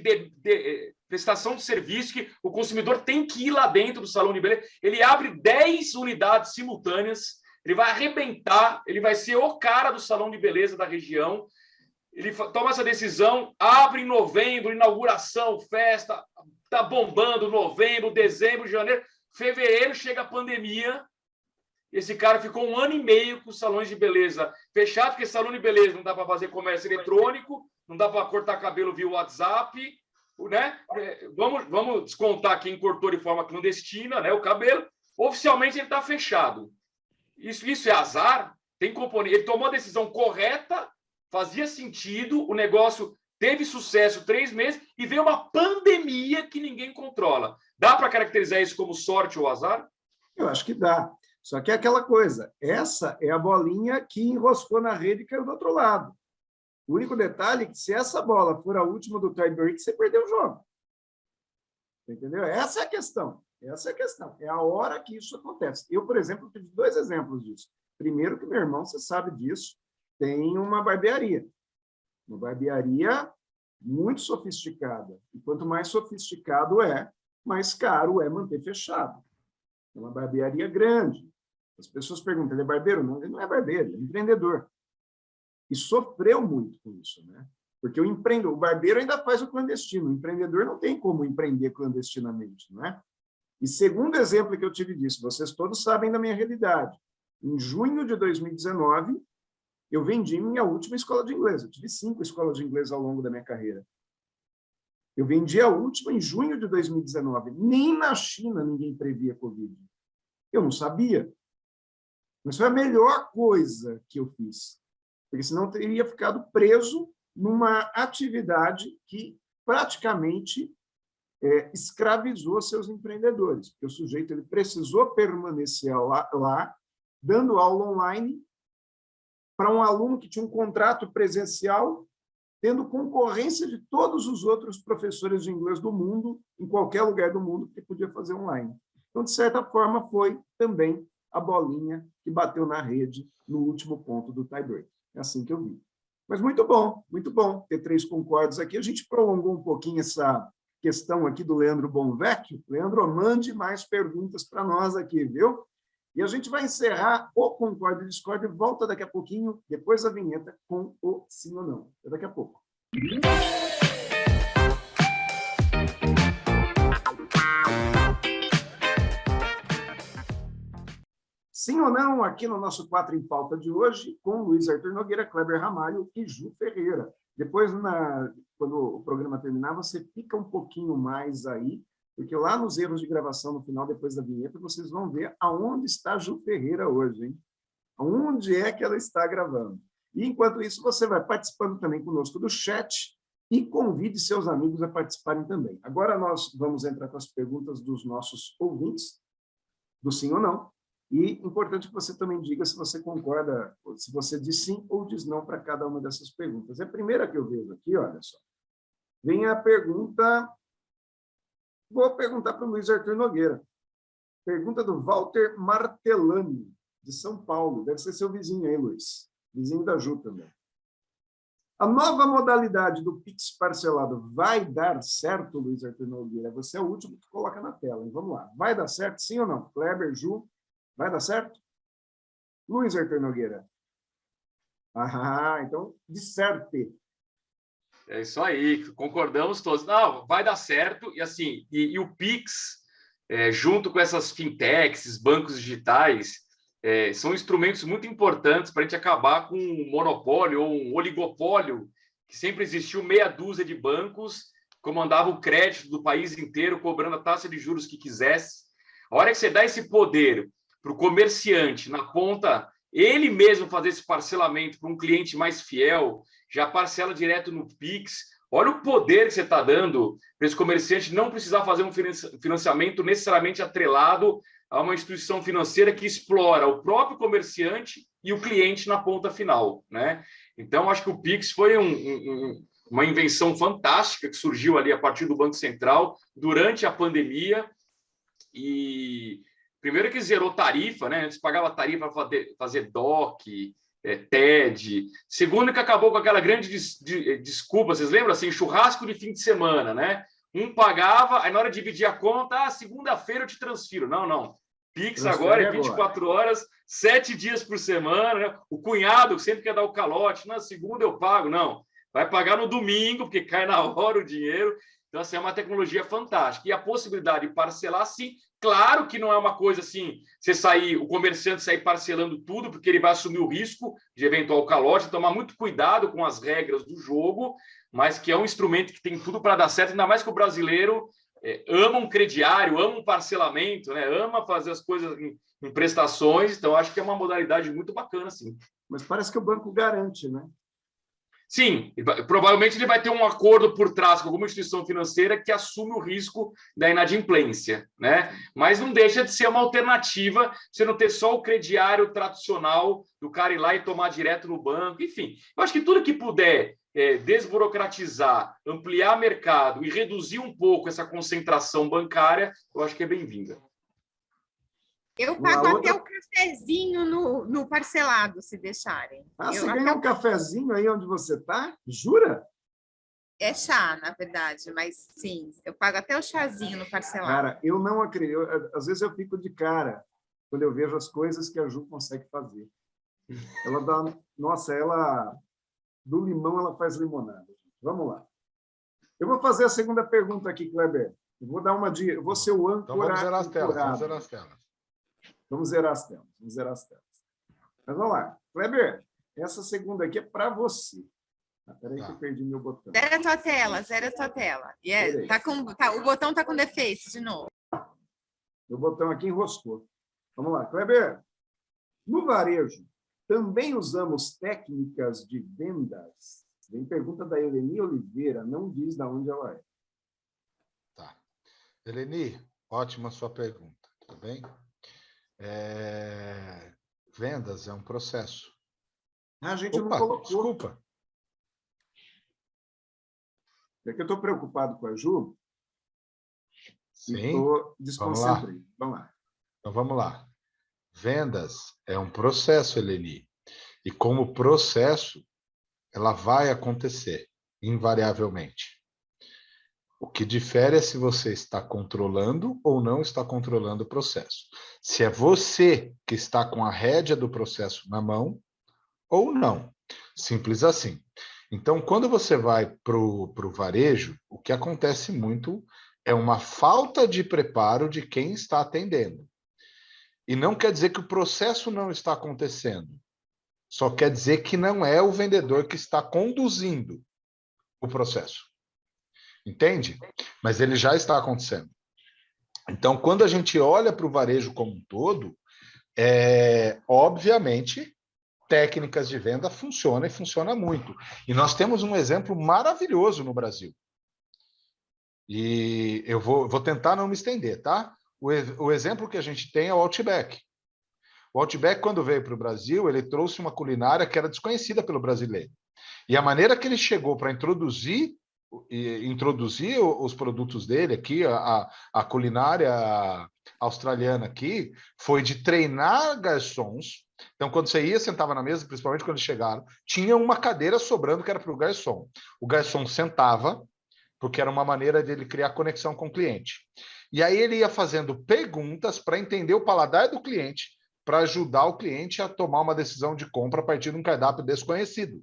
prestação de serviço, que o consumidor tem que ir lá dentro do salão de beleza. Ele abre 10 unidades simultâneas, ele vai arrebentar, ele vai ser o cara do salão de beleza da região. Ele toma essa decisão, abre em novembro, inauguração, festa, tá bombando novembro, dezembro, janeiro, fevereiro chega a pandemia. Esse cara ficou 1 ano e meio com os salões de beleza fechados, porque salão de beleza não dá para fazer comércio eletrônico, não dá para cortar cabelo via WhatsApp, né? Vamos descontar quem cortou de forma clandestina, né? O cabelo. Oficialmente ele está fechado. Isso é azar? Tem componente. Ele tomou a decisão correta. Fazia sentido, o negócio teve sucesso 3 meses e veio uma pandemia que ninguém controla. Dá para caracterizar isso como sorte ou azar? Eu acho que dá. Só que é aquela coisa, essa é a bolinha que enroscou na rede e caiu do outro lado. O único detalhe é que se essa bola for a última do tie-break, você perdeu o jogo. Entendeu? Essa é a questão. Essa é a questão. É a hora que isso acontece. Eu, por exemplo, tive 2 exemplos disso. Primeiro que meu irmão, você sabe disso, tem uma barbearia muito sofisticada. E quanto mais sofisticado mais caro é manter fechado. É uma barbearia grande. As pessoas perguntam, ele é barbeiro? Não, ele não é barbeiro, ele é empreendedor. E sofreu muito com isso, né? Porque o barbeiro ainda faz o clandestino, o empreendedor não tem como empreender clandestinamente, não é? E segundo exemplo que eu tive disso, vocês todos sabem da minha realidade. Em junho de 2019, eu vendi minha última escola de inglês. Eu tive 5 escolas de inglês ao longo da minha carreira. Eu vendi a última em junho de 2019. Nem na China ninguém previa Covid. Eu não sabia. Mas foi a melhor coisa que eu fiz. Porque senão eu teria ficado preso numa atividade que praticamente escravizou seus empreendedores. Porque o sujeito ele precisou permanecer lá dando aula online para um aluno que tinha um contrato presencial, tendo concorrência de todos os outros professores de inglês do mundo, em qualquer lugar do mundo, que podia fazer online. Então, de certa forma, foi também a bolinha que bateu na rede no último ponto do tie-break. É assim que eu vi. Mas muito bom ter 3 concordes aqui. A gente prolongou um pouquinho essa questão aqui do Leandro Bonvecchio. Leandro, mande mais perguntas para nós aqui, viu? E a gente vai encerrar o Concorde e Discorde e volta daqui a pouquinho, depois da vinheta, com o sim ou não. Até daqui a pouco. Sim ou não, aqui no nosso 4 em Pauta de hoje, com Luiz Arthur Nogueira, Kleber Ramalho e Ju Ferreira. Depois, quando o programa terminar, você fica um pouquinho mais aí, porque lá nos erros de gravação, no final, depois da vinheta, vocês vão ver aonde está a Ju Ferreira hoje, hein? Onde é que ela está gravando. E, enquanto isso, você vai participando também conosco do chat e convide seus amigos a participarem também. Agora nós vamos entrar com as perguntas dos nossos ouvintes, do sim ou não. E importante que você também diga se você concorda, se você diz sim ou diz não para cada uma dessas perguntas. A primeira que eu vejo aqui, olha só, vem a pergunta... Vou perguntar para o Luiz Arthur Nogueira. Pergunta do Walter Martellani, de São Paulo. Deve ser seu vizinho aí, Luiz. Vizinho da Ju também. A nova modalidade do Pix parcelado vai dar certo, Luiz Arthur Nogueira? Você é o último que coloca na tela, hein? Vamos lá. Vai dar certo, sim ou não? Kleber, Ju, vai dar certo? Luiz Arthur Nogueira. Ah, então, disserte. É isso aí, concordamos todos. Não, vai dar certo. E assim, e o Pix, junto com essas fintechs, bancos digitais, são instrumentos muito importantes para a gente acabar com um monopólio ou um oligopólio que sempre existiu, meia dúzia de bancos que comandavam o crédito do país inteiro, cobrando a taxa de juros que quisesse. A hora que você dá esse poder para o comerciante na ponta, ele mesmo fazer esse parcelamento para um cliente mais fiel, já parcela direto no Pix. Olha o poder que você está dando para esse comerciante não precisar fazer um financiamento necessariamente atrelado a uma instituição financeira que explora o próprio comerciante e o cliente na ponta final, né? Então, acho que o Pix foi uma invenção fantástica que surgiu ali a partir do Banco Central durante a pandemia. E primeiro que zerou tarifa, né? Antes pagava tarifa para fazer DOC, TED. Segundo, que acabou com aquela grande desculpa, vocês lembram? Assim, churrasco de fim de semana, né? Um pagava, aí na hora de dividir a conta, segunda-feira eu te transfiro. Não. Pix agora é 24 horas, 7 dias por semana. Né? O cunhado sempre quer dar o calote. Na segunda eu pago. Não, vai pagar no domingo, porque cai na hora o dinheiro. Então, assim, é uma tecnologia fantástica. E a possibilidade de parcelar, sim, claro que não é uma coisa assim, o comerciante sair parcelando tudo, porque ele vai assumir o risco de eventual calote, tomar muito cuidado com as regras do jogo, mas que é um instrumento que tem tudo para dar certo, ainda mais que o brasileiro ama um crediário, ama um parcelamento, né? Ama fazer as coisas em prestações, então acho que é uma modalidade muito bacana, sim. Mas parece que o banco garante, né? Sim, provavelmente ele vai ter um acordo por trás com alguma instituição financeira que assume o risco da inadimplência, né? Mas não deixa de ser uma alternativa você não ter só o crediário tradicional do cara ir lá e tomar direto no banco. Enfim, eu acho que tudo que puder desburocratizar, ampliar mercado e reduzir um pouco essa concentração bancária, eu acho que é bem-vinda. Eu pago até o cafezinho no parcelado, se deixarem. Você ganha um cafezinho aí onde você está? Jura? É chá, na verdade, mas sim, eu pago até o chazinho no parcelado. Cara, eu não acredito. Às vezes eu fico de cara quando eu vejo as coisas que a Ju consegue fazer. Ela dá... Nossa, ela... Do limão ela faz limonada. Vamos lá. Eu vou fazer a segunda pergunta aqui, Kleber. Eu vou dar uma de... Eu vou ser o âncora. Então vamos zerar as telas, vamos zerar as telas. Vamos zerar as telas, vamos zerar as telas. Mas vamos lá. Kleber, essa segunda aqui é para você. Espera aí que eu perdi meu botão. Zera a tua tela, zera a tua tela. O botão está com defeito de novo. Meu botão aqui enroscou. Vamos lá, Kleber. No varejo, também usamos técnicas de vendas? Vem pergunta da Eleni Oliveira, não diz de onde ela é. Tá. Eleni, ótima sua pergunta, tudo bem? Vendas é um processo. A gente não colocou. Desculpa. É que eu estou preocupado com a Ju. Sim. E estou desconcentrado. Vamos lá. Então, vamos lá. Vendas é um processo, Eleni. E como processo, ela vai acontecer, invariavelmente. O que difere é se você está controlando ou não está controlando o processo. Se é você que está com a rédea do processo na mão ou não. Simples assim. Então, quando você vai para o varejo, o que acontece muito é uma falta de preparo de quem está atendendo. E não quer dizer que o processo não está acontecendo. Só quer dizer que não é o vendedor que está conduzindo o processo. Entende? Mas ele já está acontecendo. Então, quando a gente olha para o varejo como um todo, obviamente, técnicas de venda funcionam e funcionam muito. E nós temos um exemplo maravilhoso no Brasil. E eu vou tentar não me estender, tá? O exemplo que a gente tem é o Outback. O Outback, quando veio para o Brasil, ele trouxe uma culinária que era desconhecida pelo brasileiro. E a maneira que ele chegou para introduzir os produtos dele aqui, a culinária australiana aqui, foi de treinar garçons. Então, quando você ia, sentava na mesa, principalmente quando eles chegaram, tinha uma cadeira sobrando que era para o garçom. O garçom sentava, porque era uma maneira dele criar conexão com o cliente. E aí ele ia fazendo perguntas para entender o paladar do cliente, para ajudar o cliente a tomar uma decisão de compra a partir de um cardápio desconhecido.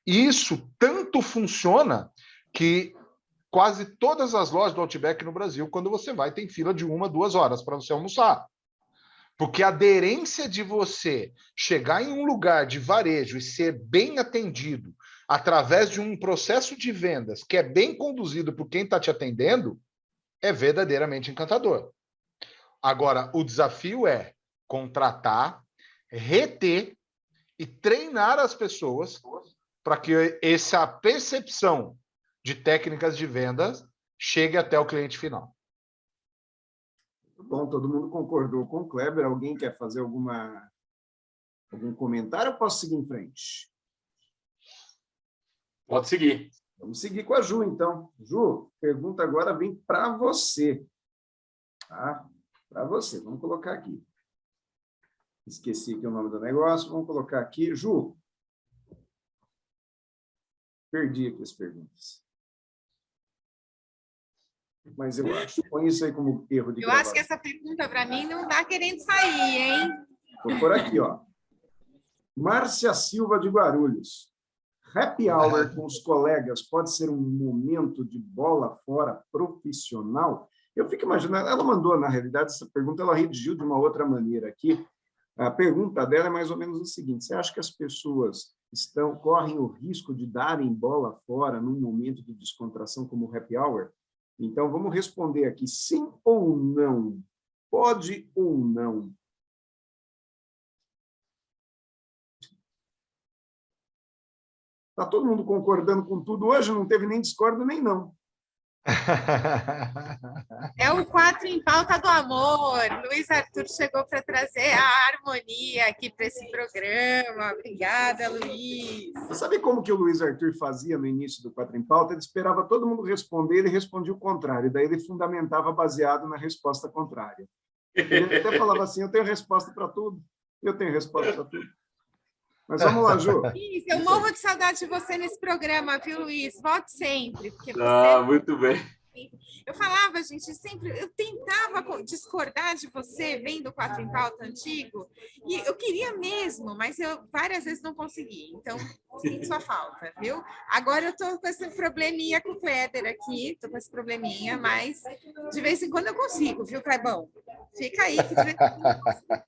Isso tanto funciona que quase todas as lojas do Outback no Brasil, quando você vai, tem fila de 1 a 2 horas para você almoçar. Porque a aderência de você chegar em um lugar de varejo e ser bem atendido através de um processo de vendas que é bem conduzido por quem está te atendendo, é verdadeiramente encantador. Agora, o desafio é contratar, reter e treinar as pessoas para que essa percepção de técnicas de vendas chegue até o cliente final. Muito bom, todo mundo concordou com o Kleber. Alguém quer fazer algum comentário ou posso seguir em frente? Pode seguir. Vamos seguir com a Ju, então. Ju, pergunta agora vem para você. Tá? Para você. Vamos colocar aqui. Esqueci aqui o nome do negócio. Vamos colocar aqui. Ju. Perdi aqui as perguntas. Mas eu acho. Põe isso aí como erro de gravação. Acho que essa pergunta, para mim, não está querendo sair, hein? Vou por aqui, ó. Márcia Silva de Guarulhos. Happy hour com os colegas pode ser um momento de bola fora profissional? Eu fico imaginando, ela mandou, na realidade, essa pergunta, ela redigiu de uma outra maneira aqui. A pergunta dela é mais ou menos o seguinte: você acha que as pessoas correm o risco de darem bola fora num momento de descontração como o happy hour? Então, vamos responder aqui, sim ou não? Pode ou não? Está todo mundo concordando com tudo hoje? Não teve nem discordo, nem não. É o 4 em pauta do amor. Luiz Arthur chegou para trazer a harmonia aqui para esse programa. Obrigada, Luiz. Sabe como que o Luiz Arthur fazia no início do 4 em pauta? Ele esperava todo mundo responder, ele respondia o contrário. Daí ele fundamentava baseado na resposta contrária. Ele até falava assim, eu tenho resposta para tudo. Eu tenho resposta para tudo. Mas vamos lá, Ju. Isso, eu morro de saudade de você nesse programa, viu, Luiz? Volte sempre. Porque você... muito bem. Eu falava tentava, gente, eu tentava discordar de você vendo o Quatro em Pauta antigo, e eu queria mesmo, mas eu várias vezes não consegui. Então, sinto sua falta, viu? Agora eu tô com esse probleminha com o Kleber aqui, tô com esse probleminha, mas de vez em quando eu consigo, viu, Clebão? Fica aí que de vez em quando eu consigo.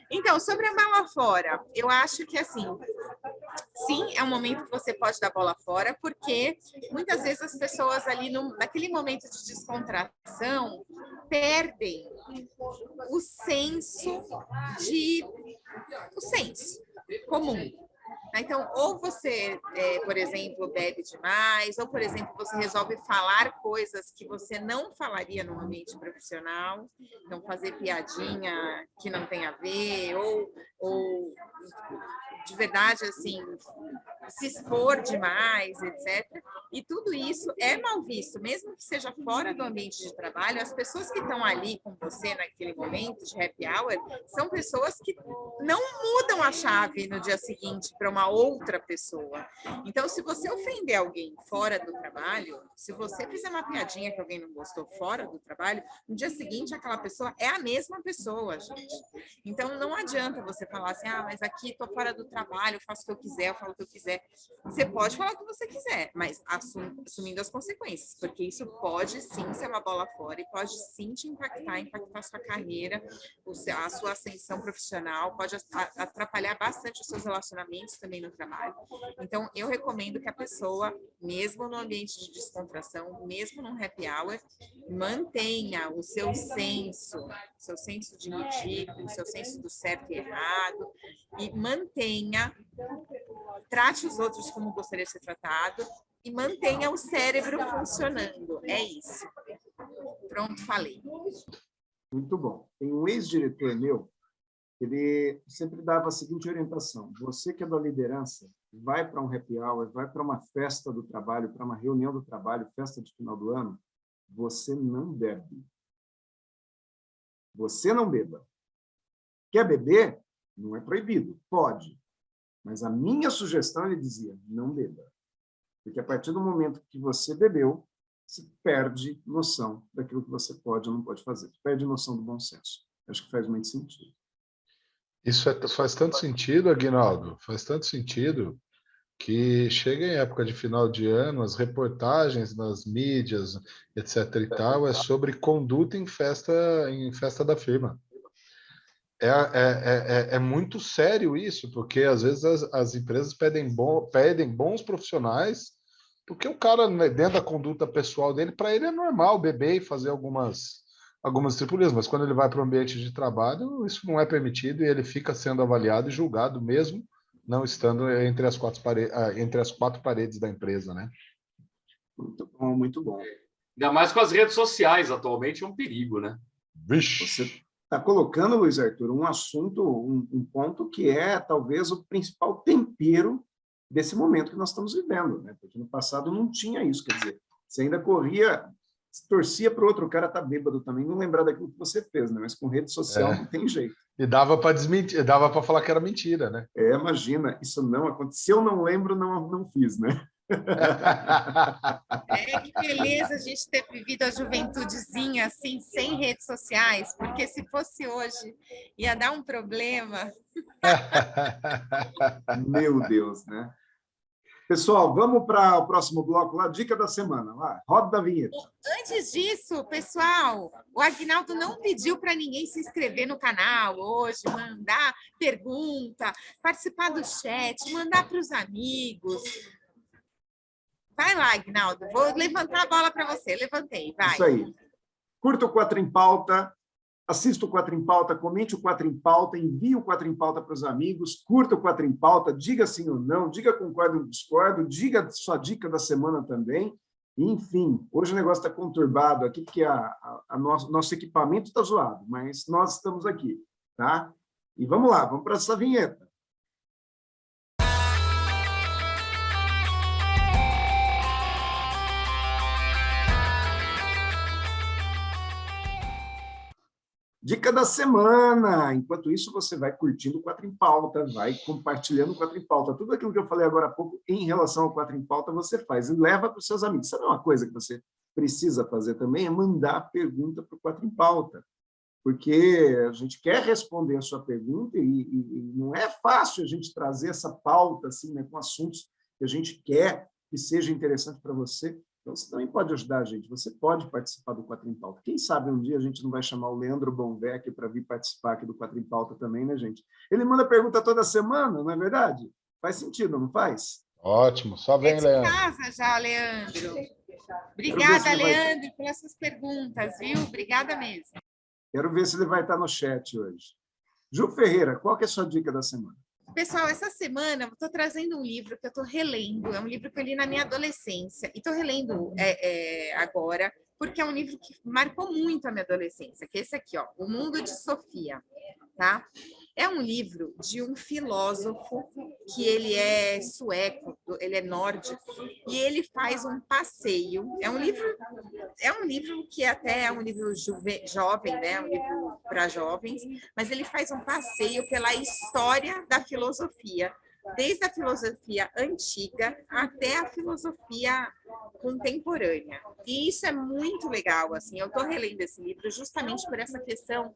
Então, sobre a bola fora, eu acho que, assim, sim, é um momento que você pode dar bola fora, porque muitas vezes as pessoas ali, naquele momento de descontração, perdem o senso comum. Então, ou você, por exemplo, bebe demais, ou, por exemplo, você resolve falar coisas que você não falaria no ambiente profissional, então fazer piadinha que não tem a ver, ou de verdade, assim, se expor demais, etc. E tudo isso é mal visto, mesmo que seja fora do ambiente de trabalho. As pessoas que estão ali com você naquele momento de happy hour são pessoas que não mudam a chave no dia seguinte para uma outra pessoa. Então, se você ofender alguém fora do trabalho, se você fizer uma piadinha que alguém não gostou fora do trabalho, no dia seguinte aquela pessoa é a mesma pessoa, gente. Então, não adianta você falar assim, mas aqui estou fora do trabalho, eu faço o que eu quiser, eu falo o que eu quiser. Você pode falar o que você quiser, mas assumindo as consequências, porque isso pode sim ser uma bola fora e pode sim te impactar a sua carreira, a sua ascensão profissional, pode atrapalhar bastante os seus relacionamentos também no trabalho. Então, eu recomendo que a pessoa, mesmo no ambiente de descontração, mesmo num happy hour, mantenha o seu senso de ridículo, o seu senso do certo e errado, e trate os outros como gostaria de ser tratado e mantenha o cérebro funcionando. É isso. Pronto, falei. Muito bom. Tem um ex-diretor meu, ele sempre dava a seguinte orientação: você que é da liderança, vai para um happy hour, vai para uma festa do trabalho, para uma reunião do trabalho, festa de final do ano, você não bebe. Você não beba. Quer beber? Não é proibido, pode. Mas a minha sugestão, ele dizia, não beba. Porque a partir do momento que você bebeu, você perde noção daquilo que você pode ou não pode fazer. Perde noção do bom senso. Acho que faz muito sentido. Isso faz tanto sentido, Aguinaldo, faz tanto sentido que chega em época de final de ano, as reportagens nas mídias, etc. e tal, é sobre conduta em festa da firma. É muito sério isso, porque às vezes as empresas pedem bons profissionais, porque o cara, né, dentro da conduta pessoal dele, para ele é normal beber e fazer algumas tripulias, mas quando ele vai para o ambiente de trabalho, isso não é permitido e ele fica sendo avaliado e julgado, mesmo não estando entre as quatro paredes da empresa, né? Muito bom, muito bom. Ainda mais com as redes sociais, atualmente é um perigo, né? Vixe! Você está colocando, Luiz Arthur, um assunto, um ponto que é talvez o principal tempero desse momento que nós estamos vivendo, né? Porque no passado não tinha isso, quer dizer, você ainda corria, torcia para o outro cara estar bêbado também, não lembrar daquilo que você fez, né? Mas com rede social não tem jeito. E dava para desmentir, dava para falar que era mentira, né? Imagina, isso não aconteceu, eu não lembro, não fiz, né? Que beleza a gente ter vivido a juventudezinha assim, sem redes sociais, porque se fosse hoje, ia dar um problema. Meu Deus, né? Pessoal, vamos para o próximo bloco lá, dica da semana. Lá, roda da vinheta. Antes disso, pessoal, o Aguinaldo não pediu para ninguém se inscrever no canal hoje, mandar pergunta, participar do chat, mandar para os amigos. Vai lá, Aguinaldo, vou levantar a bola para você. Levantei, vai. Isso aí. Curta o Quatro em Pauta, assista o Quatro em Pauta, comente o Quatro em Pauta, envie o Quatro em Pauta para os amigos, curta o Quatro em Pauta, diga sim ou não, diga concordo ou discordo, diga sua dica da semana também. Enfim, hoje o negócio está conturbado aqui, porque nosso equipamento está zoado, mas nós estamos aqui, tá? E vamos lá, vamos para essa vinheta. Dica da semana. Enquanto isso, você vai curtindo o Quatro em Pauta, vai compartilhando o Quatro em Pauta. Tudo aquilo que eu falei agora há pouco em relação ao Quatro em Pauta, você faz e leva para os seus amigos. Sabe uma coisa que você precisa fazer também é mandar a pergunta para o 4 em Pauta, porque a gente quer responder a sua pergunta e não é fácil a gente trazer essa pauta assim, né, com assuntos que a gente quer que seja interessante para você. Então, você também pode ajudar a gente, você pode participar do 4 em Pauta. Quem sabe um dia a gente não vai chamar o Leandro Bonvec para vir participar aqui do 4 em Pauta também, né, gente? Ele manda pergunta toda semana, não é verdade? Faz sentido, não faz? Ótimo, só vem, Leandro. Casa já, Leandro. Obrigada, Leandro, pelas suas perguntas, viu? Obrigada mesmo. Quero ver se ele vai estar no chat hoje. Ju Ferreira, qual que é a sua dica da semana? Pessoal, essa semana eu estou trazendo um livro que eu estou relendo. É um livro que eu li na minha adolescência e estou relendo agora, porque é um livro que marcou muito a minha adolescência, que é esse aqui, ó, O Mundo de Sofia, tá? É um livro de um filósofo que ele é sueco, ele é nórdico, e ele faz um passeio. É um livro que até é um livro jovem, né? Um livro para jovens, mas ele faz um passeio pela história da filosofia, desde a filosofia antiga até a filosofia contemporânea. E isso é muito legal, assim, eu estou relendo esse livro justamente por essa questão,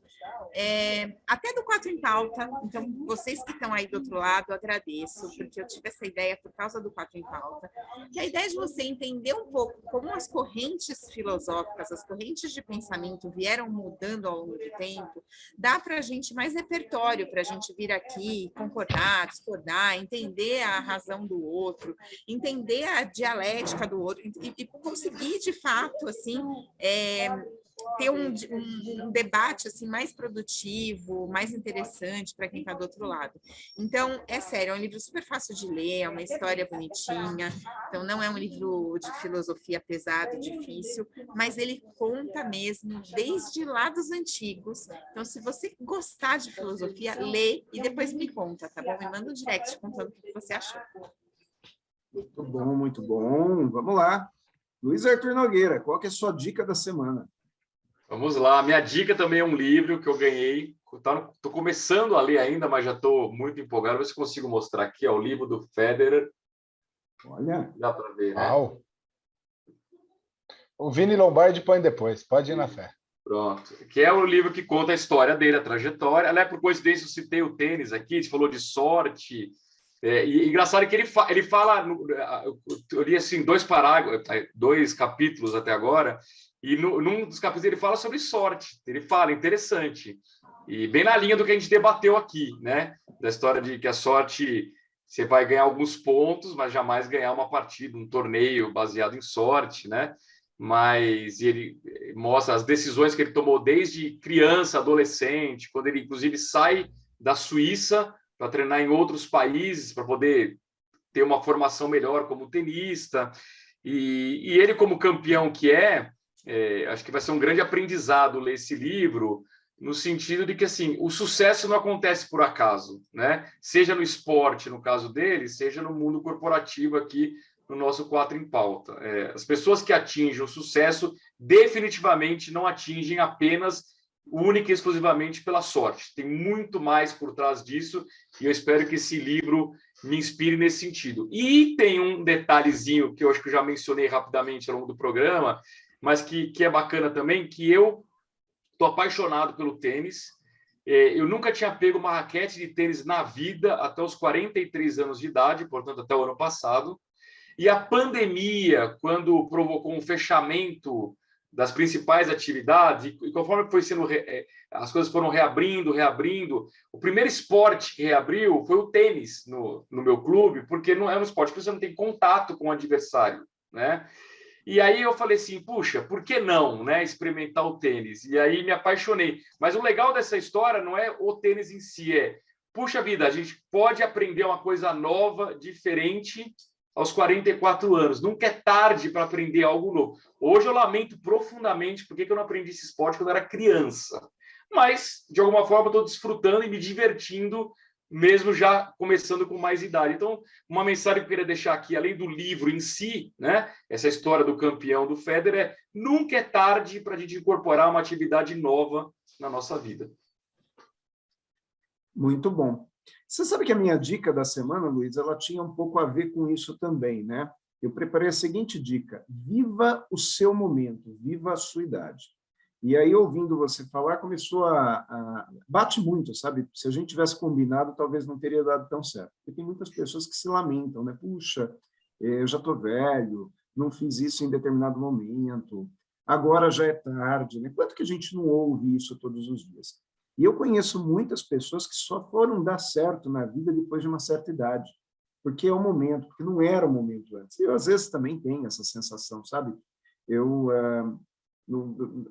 até do 4 em Pauta. Então, vocês que estão aí do outro lado, eu agradeço, porque eu tive essa ideia por causa do 4 em Pauta, que a ideia de você entender um pouco como as correntes filosóficas, as correntes de pensamento vieram mudando ao longo do tempo, dá para a gente mais repertório para a gente vir aqui, concordar, discordar, entender a razão do outro, entender a dialética do outro e conseguir, de fato, assim, ter um debate assim, mais produtivo, mais interessante para quem está do outro lado. Então, é sério, é um livro super fácil de ler, é uma história bonitinha, então não é um livro de filosofia pesado e difícil, mas ele conta mesmo desde lá dos antigos. Então, se você gostar de filosofia, lê e depois me conta, tá bom? Me manda um direct contando o que você achou. Muito bom, muito bom. Vamos lá. Luiz Arthur Nogueira, qual que é a sua dica da semana? Vamos lá. Minha dica também é um livro que eu ganhei. Estou começando a ler ainda, mas já estou muito empolgado. Vou ver se consigo mostrar aqui. É o livro do Federer. Olha. Dá para ver, né? Uau. O Vini Lombardi põe depois. Pode ir na fé. Pronto. Que é o livro que conta a história dele, a trajetória. Ela por coincidência, eu citei o tênis aqui. Você falou de sorte. E engraçado que ele fala... Eu li assim, dois capítulos até agora. E num dos capítulos ele fala sobre sorte. Ele fala, interessante. E bem na linha do que a gente debateu aqui, né? Da história de que a sorte, você vai ganhar alguns pontos, mas jamais ganhar uma partida, um torneio baseado em sorte, né? Mas ele mostra as decisões que ele tomou desde criança, adolescente, quando ele, inclusive, sai da Suíça para treinar em outros países, para poder ter uma formação melhor como tenista. E ele, como campeão que acho que vai ser um grande aprendizado ler esse livro, no sentido de que assim, o sucesso não acontece por acaso, né? Seja no esporte, no caso dele, seja no mundo corporativo aqui no nosso 4 em Pauta. As pessoas que atingem o sucesso definitivamente não atingem apenas, única e exclusivamente pela sorte. Tem muito mais por trás disso e eu espero que esse livro me inspire nesse sentido. E tem um detalhezinho que eu acho que eu já mencionei rapidamente ao longo do programa, mas que é bacana também, que eu estou apaixonado pelo tênis. Eu nunca tinha pego uma raquete de tênis na vida até os 43 anos de idade, portanto, até o ano passado. E a pandemia, quando provocou um fechamento das principais atividades, e conforme foi sendo as coisas foram reabrindo, o primeiro esporte que reabriu foi o tênis no meu clube, porque não é um esporte que você não tem contato com o adversário, né? E aí eu falei assim, puxa, por que não, né, experimentar o tênis? E aí me apaixonei. Mas o legal dessa história não é o tênis em si, puxa vida, a gente pode aprender uma coisa nova, diferente, aos 44 anos. Nunca é tarde para aprender algo novo. Hoje eu lamento profundamente porque eu não aprendi esse esporte quando eu era criança. Mas, de alguma forma, estou desfrutando e me divertindo, mesmo já começando com mais idade. Então, uma mensagem que eu queria deixar aqui, além do livro em si, né, essa história do campeão do Federer, nunca é tarde para a gente incorporar uma atividade nova na nossa vida. Muito bom. Você sabe que a minha dica da semana, Luiz, ela tinha um pouco a ver com isso também, né? eu preparei a seguinte dica: viva o seu momento, viva a sua idade. E aí, ouvindo você falar, começou bate muito, sabe? Se a gente tivesse combinado, talvez não teria dado tão certo. Porque tem muitas pessoas que se lamentam, né? Puxa, eu já estou velho, não fiz isso em determinado momento, agora já é tarde, né? Quanto que a gente não ouve isso todos os dias? E eu conheço muitas pessoas que só foram dar certo na vida depois de uma certa idade, porque é o momento, porque não era o momento antes. Eu, às vezes, também tenho essa sensação, sabe? Eu...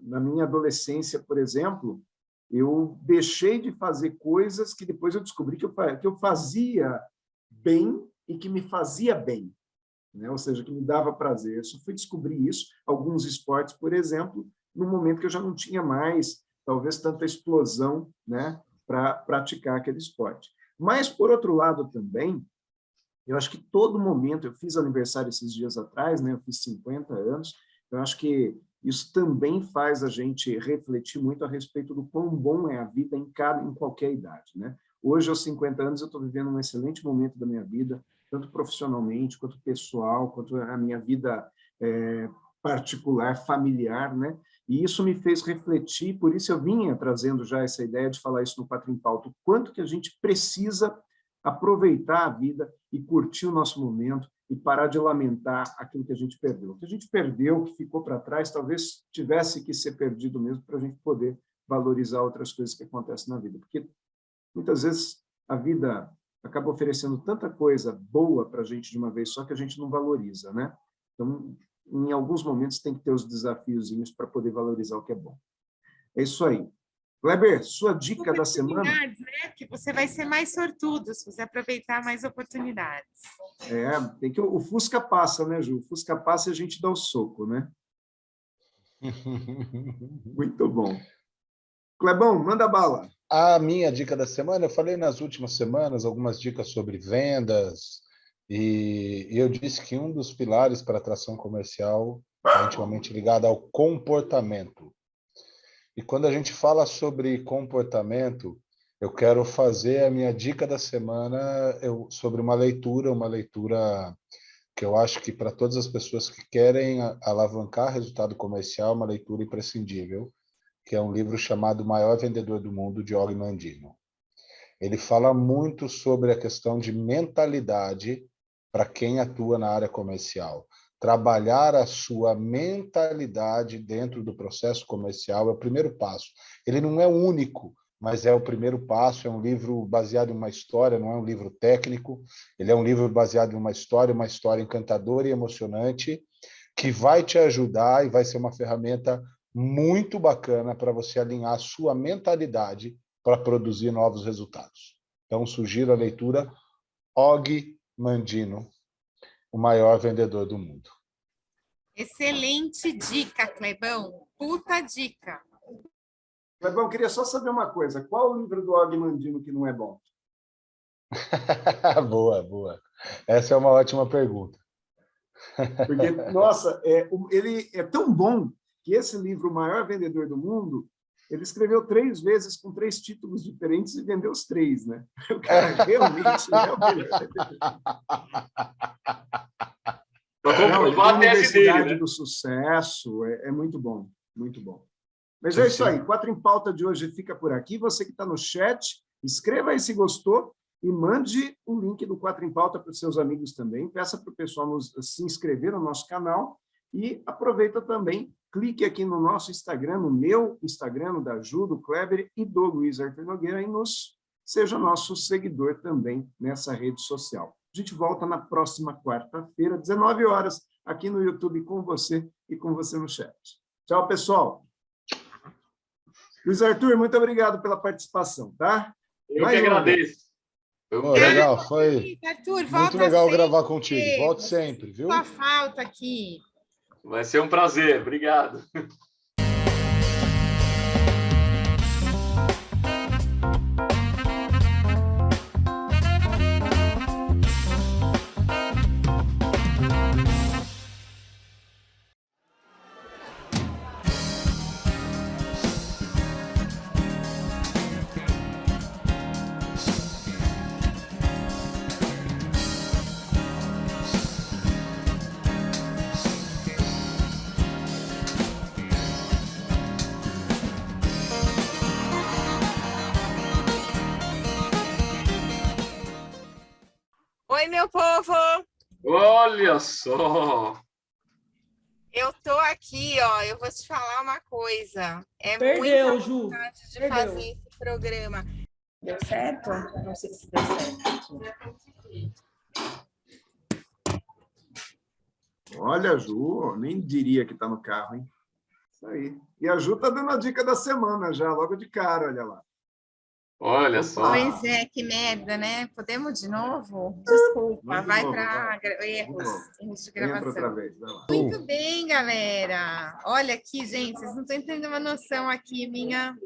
na minha adolescência, por exemplo, eu deixei de fazer coisas que depois eu descobri que eu fazia bem e que me fazia bem, né? Ou seja, que me dava prazer. Eu só fui descobrir isso, alguns esportes, por exemplo, no momento que eu já não tinha mais, talvez, tanta explosão, né, para praticar aquele esporte. Mas, por outro lado, também, eu acho que todo momento, eu fiz aniversário esses dias atrás, né, eu fiz 50 anos, eu acho que isso também faz a gente refletir muito a respeito do quão bom é a vida em qualquer idade, né? Hoje, aos 50 anos, eu estou vivendo um excelente momento da minha vida, tanto profissionalmente, quanto pessoal, quanto a minha vida particular, familiar, né? E isso me fez refletir, por isso eu vinha trazendo já essa ideia de falar isso no Quatro em Pauta, o quanto que a gente precisa aproveitar a vida e curtir o nosso momento, e parar de lamentar aquilo que a gente perdeu. O que a gente perdeu, que ficou para trás, talvez tivesse que ser perdido mesmo para a gente poder valorizar outras coisas que acontecem na vida. Porque, muitas vezes, a vida acaba oferecendo tanta coisa boa para a gente de uma vez só que a gente não valoriza, né? Então, em alguns momentos, tem que ter os desafiozinhos para poder valorizar o que é bom. É isso aí. Kleber, sua dica da semana... Oportunidades, né? Que você vai ser mais sortudo se você aproveitar mais oportunidades. Tem que... O Fusca passa, né, Ju? O Fusca passa e a gente dá o soco, né? Muito bom. Clebão, manda bala. A minha dica da semana, eu falei nas últimas semanas algumas dicas sobre vendas, e eu disse que um dos pilares para a atração comercial é intimamente ligado ao comportamento. E quando a gente fala sobre comportamento, eu quero fazer a minha dica da semana sobre uma leitura que eu acho que para todas as pessoas que querem alavancar resultado comercial, uma leitura imprescindível, que é um livro chamado O Maior Vendedor do Mundo, de Og Mandino. Ele fala muito sobre a questão de mentalidade para quem atua na área comercial. Trabalhar a sua mentalidade dentro do processo comercial é o primeiro passo. Ele não é o único, mas é o primeiro passo. É um livro baseado em uma história, não é um livro técnico. Ele é um livro baseado em uma história encantadora e emocionante, que vai te ajudar e vai ser uma ferramenta muito bacana para você alinhar a sua mentalidade para produzir novos resultados. Então, sugiro a leitura Og Mandino, O Maior Vendedor do Mundo. Excelente dica, Clebão. Puta dica. Clebão, queria só saber uma coisa. Qual o livro do Og Mandino que não é bom? Boa, boa. Essa é uma ótima pergunta. Porque, nossa, ele é tão bom que esse livro, O Maior Vendedor do Mundo, ele escreveu 3 vezes com 3 títulos diferentes e vendeu os 3, né? O cara realmente é o melhor. Não, ele tem a Universidade do Sucesso, é muito bom, muito bom. Mas é isso aí, Quatro em Pauta de hoje fica por aqui. Você que está no chat, escreva aí se gostou e mande o link do Quatro em Pauta para os seus amigos também. Peça para o pessoal se inscrever no nosso canal e aproveita também, clique aqui no nosso Instagram, no meu Instagram, no da Ju, do Kleber e do Luiz Arthur Nogueira, e seja nosso seguidor também nessa rede social. A gente volta na próxima quarta-feira, 19 horas, aqui no YouTube com você e com você no chat. Tchau, pessoal. Luiz Arthur, muito obrigado pela participação, tá? Eu que agradeço. Legal, foi Arthur, muito legal gravar contigo. Volte sempre, viu? Sua falta aqui. Vai ser um prazer. Obrigado. Oi, meu povo! Olha só! Eu tô aqui, ó. Eu vou te falar uma coisa. É Perdeu, muita Ju. vontade de Perdeu. fazer esse programa. Deu certo? Não sei se deu certo. Olha, a Ju, nem diria que está no carro, hein? Isso aí. E a Ju está dando a dica da semana já, logo de cara, olha lá. Olha só! Pois é, que merda, né? Podemos de novo? Desculpa, Vamos de vai novo, para vai. erros de Entra outra gravação. vez, vai lá. Muito bem, galera. Olha aqui, gente, vocês não estão entendendo uma noção aqui, minha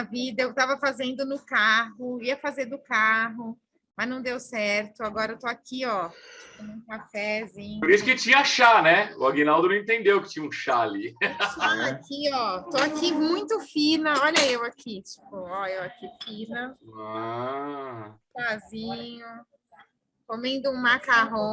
vida. Eu estava fazendo no carro, ia fazer do carro, mas não deu certo. Agora eu tô aqui, ó, tomando um cafezinho. Por isso que tinha chá, né? O Aguinaldo não entendeu que tinha um chá ali. Chá aqui, ó. Tô aqui muito fina. Olha eu aqui, tipo, ó, eu aqui fina, Ah, chazinho, comendo um macarrão.